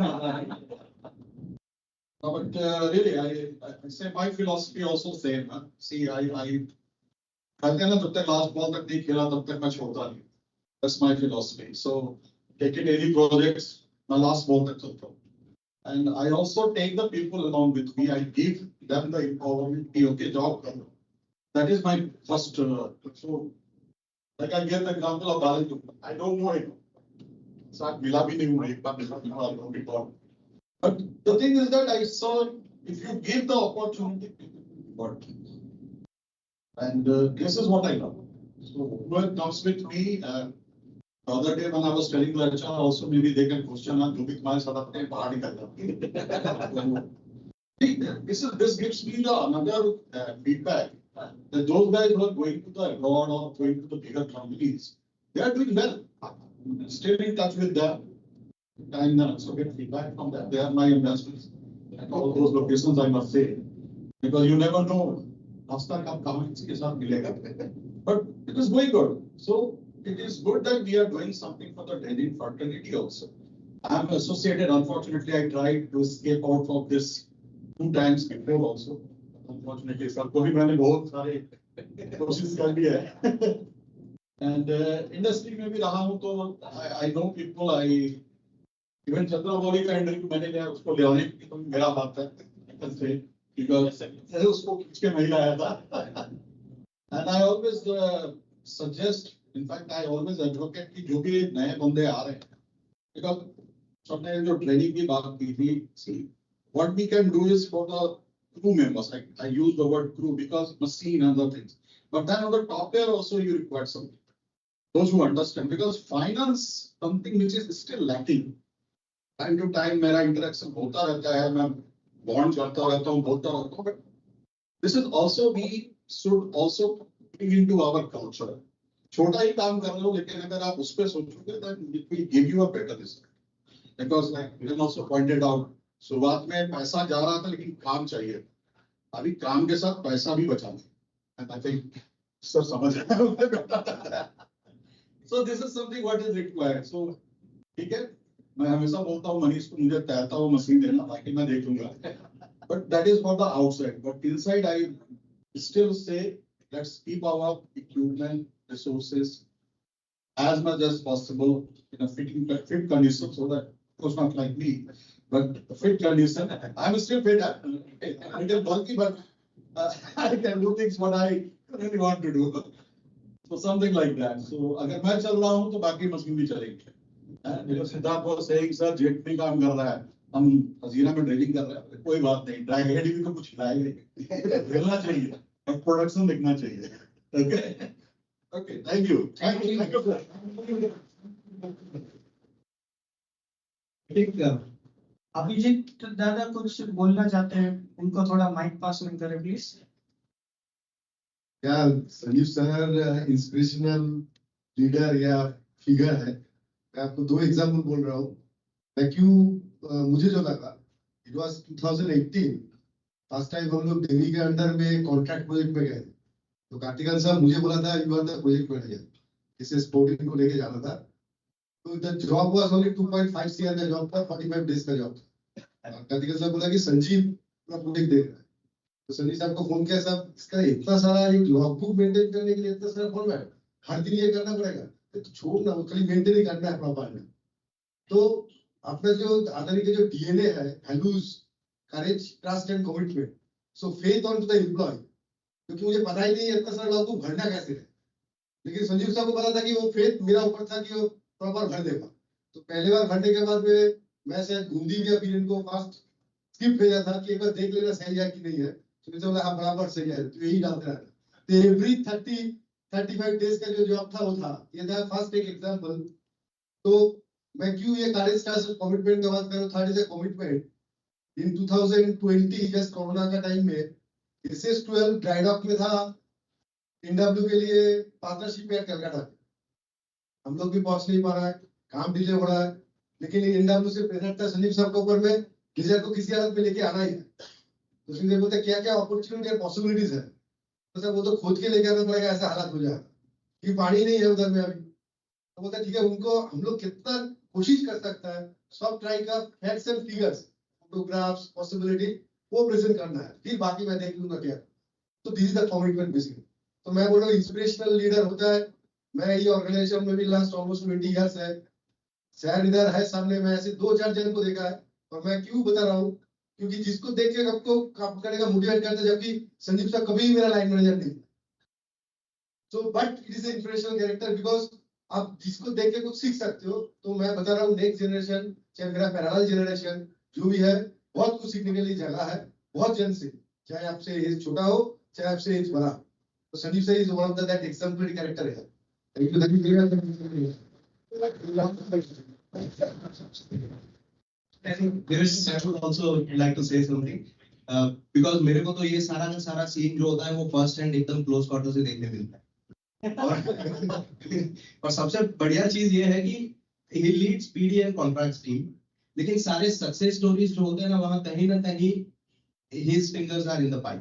really, I say my philosophy also same. See, I कहते हैं ना जब तक last ball तक नहीं खेला तब तक मैं छोड़ता नहीं. That's my philosophy. So take it any projects, मैं last ball तक चलता हूँ. And I also take the people along with me. I give them the empowerment. कि okay, job करो. That is my first. So like I give the example of Balaji. I don't know him. So I मिला भी नहीं हूँ एक बार I know before. But the thing is that I saw if you give the opportunity, people got. And this is what I love. So whoever comes with me, the other day when I was telling the HR also, maybe they can question on जो भी तुम्हारे साथ अपने बाहर निकल जाते. This gives me the another feedback that those guys who are going to the abroad or going to the bigger companies, they are doing well. Still in touch with them. And also get feedback from them. They are my investments at all those locations, I must say, because you never know. But it is going good. So it is good that we are doing something for the dredging fraternity also. I am associated. Unfortunately, I tried to escape out of this 2 times before also. Unfortunately, सबको भी मैंने बहुत सारे कोशिश कर ली है. And industry में भी रहा हूँ तो I know people. I even Chandramouli का इंटरव्यू मैंने लिया उसको ले आने की तो मेरा बात है because उसको खींच के मैं लाया था. And I always suggest, in fact I always advocate कि जो भी नए बंदे आ रहे हैं, because सबने जो ट्रेनिंग की बात की थी, see what we can do is for the crew members. I use the word crew because machine and other things, but then on the top layer also you require something. Those who understand, because finance something which is still lacking. Time to time मेरा interaction होता रहता है, मैं bond करता रहता हूँ, बोलता रहता हूँ, but this is also we should also bring into our culture. छोटा ही काम कर लो, लेकिन अगर आप उस पे सोचोगे, then it will give you a better result. Because like Viren also pointed out, शुरुआत में पैसा जा रहा था, लेकिन काम चाहिए. अभी काम के साथ पैसा भी बचाना, आई थिंक सर समझ रहे हैं। So this is something what is required. So ठीक है, मैं हमेशा बोलता हूँ मनीष को मुझे तैरता हुआ मशीन देना ताकि मैं देख लूंगा, but that is for the outside, but inside I still say let's keep our equipment resources as much as possible in a fit condition, so that of course not like me, but fit condition. I'm still fit, a little bulky, but I can do things what I really want to do. So something like that. So अगर मैं चल रहा हूँ तो बाकी machine भी चलेगी। Because Siddharth was saying sir jet नहीं काम कर रहा है, हम हजीरा में ड्रेजिंग कर रहे हैं, कोई बात नहीं, ड्राई हेड भी तो कुछ लाएंगे, खेलना चाहिए और प्रोडक्शन दिखना चाहिए। Okay. Okay, thank you. Thank you. ठीक है, अभिजीत दादा कुछ बोलना चाहते हैं, उनको थोड़ा माइक पास में करें प्लीज। क्या संजीव सर इंस्पिरेशनल लीडर या फिगर है। मैं आपको दो एग्जांपल बोल रहा हूँ। मैं क्यों मुझे जो लगा, इट वाज 2018 फर्स्ट टाइम हम लोग दिल्ली के अंडर में कॉन्ट्रैक्ट प्रोजेक्ट में गए, तो कार्तिकन साहब मुझे बोला था you are the project manager, इसे स्पोर्टिंग को लेके जाना था। तो the job was only 2.5 CR का जॉब था, 45 डेज का जॉब था। कार्तिकन साहब बोला कि संजीव पूरा प्रोजेक्ट देख रहा है, तो संजीव साहब को फोन किया, साहब इसका इतना सारा एक लॉगबुक मेंटेन करने के लिए इतना सारा फॉर्मेट हर दिन ये करना पड़ेगा, तो छोड़ ना, वो खाली मेंटेन ही करना है प्रॉपर। तो अपना जो आदमी के जो डीएनए है, values, courage, trust and commitment, so faith on to the employ, क्योंकि मुझे पता ही नहीं है इतना सारा लॉगबुक भरना कैसे है, लेकिन संजीव साहब को पता था कि वो फेथ मेरा ऊपर था कि वो प्रॉपर भर देगा। तो पहली बार भरने के बाद में मैं शायद घूमती भी पीरियड को फास्ट स्किप भेजा था कि एक बार देख लेना सही है कि नहीं है, तो मुझे बोला हाँ बराबर सही है, तो यही डालते रहना। तो एवरी 35 डेज का जो जॉब था वो था, ये था फर्स्ट एक एग्जाम्पल। तो मैं क्यों ये करेज ट्रस्ट कमिटमेंट की बात कर रहा हूँ, third is a commitment. In 2020 just corona का टाइम में SS12 ड्राई डॉक में था, NW के लिए पार्टनरशिप में कलकत्ता, हम लोग भी पहुंच नहीं पा रहा है, काम डिले हो रहा है, लेकिन NW से प्रेजेंट था संजीव साहब के ऊपर में, डिजाइन को किसी हालत में लेके आना ही है। तो संजीव बोलते क्या क्या अपॉर्चुनिटी और पॉसिबिलिटीज है, तो सर वो तो खोद के लेके आना पड़ेगा, ऐसा हालात हो जाएगा कि पानी नहीं है उधर में अभी। तो बोलता ठीक है, उनको हम लोग कितना कोशिश कर सकता है, सब ट्राई का facts and figures, photographs, possibility वो प्रेजेंट करना है, फिर बाकी मैं देख लूंगा क्या। तो this is the commitment basically. तो मैं बोल रहा हूँ इंस्पिरेशनल लीडर होता है। मैं ये ऑर्गेनाइजेशन में भी लास्ट ऑलमोस्ट 20 ईयर्स है, सर इधर है सामने, मैं ऐसे 2-4 जन को देखा है। और मैं क्यों बता रहा हूँ, क्योंकि जिसको देख के आपको काम करने का मोटिवेट करता है, जबकि संजीव साहब कभी भी मेरा लाइन मैनेजर नहीं। So but it is inspirational character, because आप जिसको देख के कुछ सीख सकते हो। तो मैं बता रहा हूँ नेक्स्ट जनरेशन, चाहे मेरा पैरेलल जनरेशन जो भी है, बहुत कुछ सीखने के लिए जगह है, बहुत जन से, चाहे आपसे एज छोटा हो चाहे आपसे एज बड़ा। तो Sanjeev sir is one of that exemplary character है। I think there is I would also like to say something because मेरे को तो ये सारा का सारा सीन जो होता है वो फर्स्ट हैंड एकदम क्लोज क्वार्टर से देखने मिलता है। और सबसे बढ़िया चीज ये है कि he leads PD and contracts team, लेकिन सारे सक्सेस स्टोरीज जो होते हैं ना कहीं his fingers are in the pie.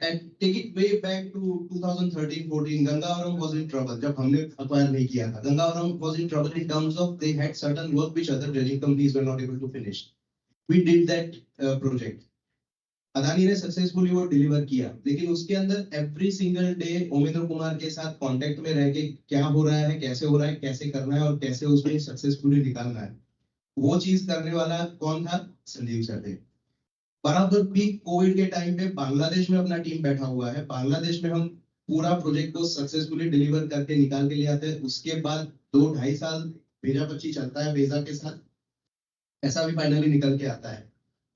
And take it way back to 2013-14, Gangavaram was in trouble. जब हमने acquire नहीं किया था, Gangavaram was in trouble in terms of they had certain work which other dredging companies were not able to finish. We did that project. Adani ने successfully वो deliver किया, लेकिन उसके अंदर every single day Omendra Kumar के साथ कांटेक्ट में रह के क्या हो रहा है, कैसे हो रहा है, कैसे करना है और कैसे उसमें सक्सेसफुली निकालना है, वो चीज करने वाला कौन था? संजीव सर थे। बराबर पीक कोविड के टाइम पे बांग्लादेश में अपना टीम बैठा हुआ है, बांग्लादेश में हम पूरा प्रोजेक्ट को सक्सेसफुली डिलीवर करके निकाल के ले आते हैं। उसके बाद 2-2.5 साल भेजा पच्ची चलता है वीजा के साथ, ऐसा भी फाइनली निकल के आता है।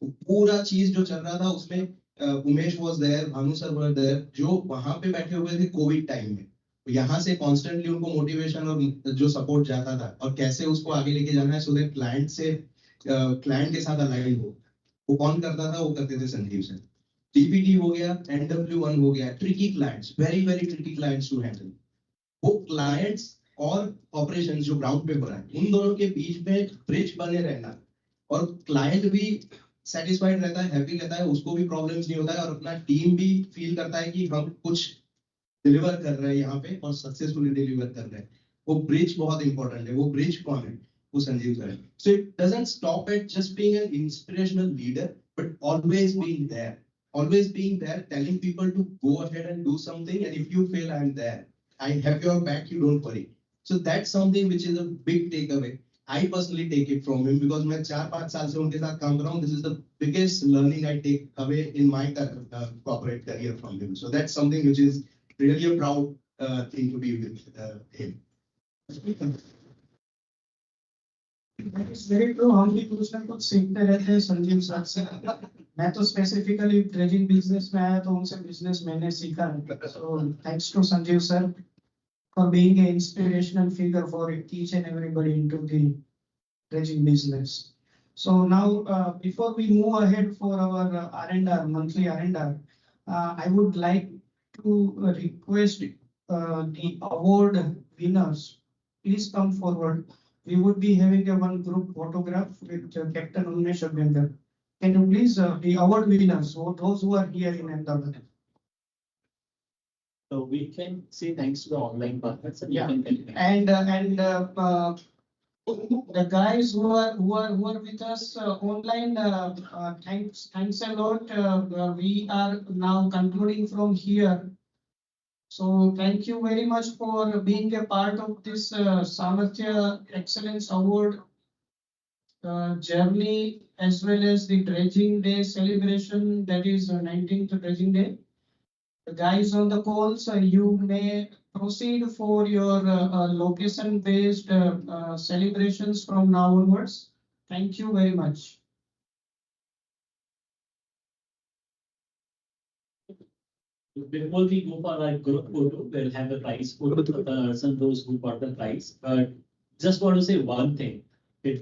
पूरा चीज जो चल रहा था उसमें Umesh was there, Bhanu sir were there, जो वहां पे बैठे हुए थे कोविड टाइम में। यहाँ से कॉन्स्टेंटली उनको मोटिवेशन और जो सपोर्ट जाता था और कैसे उसको आगे लेके जाना है सो दैट क्लाइंट के साथ अलाइन हो, वो कौन करता था? वो करते थे संजीव सर। टीपीटी हो गया, NW1 हो गया, tricky clients, very very tricky clients to handle. वो क्लाइंट्स और ऑपरेशंस जो ग्राउंड पे हो रहा है, उन दोनों के बीच में ब्रिज बने रहना और क्लाइंट भी सेटिस्फाइड रहता है, हैप्पी रहता है, उसको भी प्रॉब्लम्स नहीं होता है और अपना टीम भी फील करता है कि हम कुछ डिलीवर कर रहे हैं यहाँ पे और सक्सेसफुली डिलीवर कर रहे हैं। वो ब्रिज बहुत इंपॉर्टेंट है। वो ब्रिज कौन है? वो संजीव सर है। So it doesn't stop at just being an inspirational leader, but always being there, always being there, telling people to go ahead and do something, and if you fail, I'm there. I have your back, you don't worry. So that's something which is a big takeaway. I personally take it from him because मैं 4-5 साल से उनके साथ काम कर रहा हूँ. This is the biggest learning I take away in my corporate career from him. So that's something which is really a proud thing to be with him. It's very true. हम भी कुछ ना कुछ सीखते रहते हैं संजीव सर से। मैं तो स्पेसिफिकली ड्रेजिंग बिजनेस में आया तो उनसे बिजनेस मैंने सीखा है। So thanks to Sanjeev sir for being an inspirational figure for each and everybody into the dredging business. So now before we move ahead for our R&R, monthly R&R, I would like to request the award winners, please come forward. We would be having a one group photograph with Captain Unmesh Abhyankar. Can you please the award winners, so those who are here in Ahmedabad? So we can say thanks to the online partners. Yeah, and the guys who are with us online, thanks a lot. We are now concluding from here. So thank you very much for being a part of this Samarthya Excellence Award journey, as well as the Dredging Day celebration, that is 19th Dredging Day. The guys on the calls, you may proceed for your location-based celebrations from now onwards. Thank you very much. Before we go for our group photo, we'll have a prize photo for the person those who got the prize. But just want to say one thing.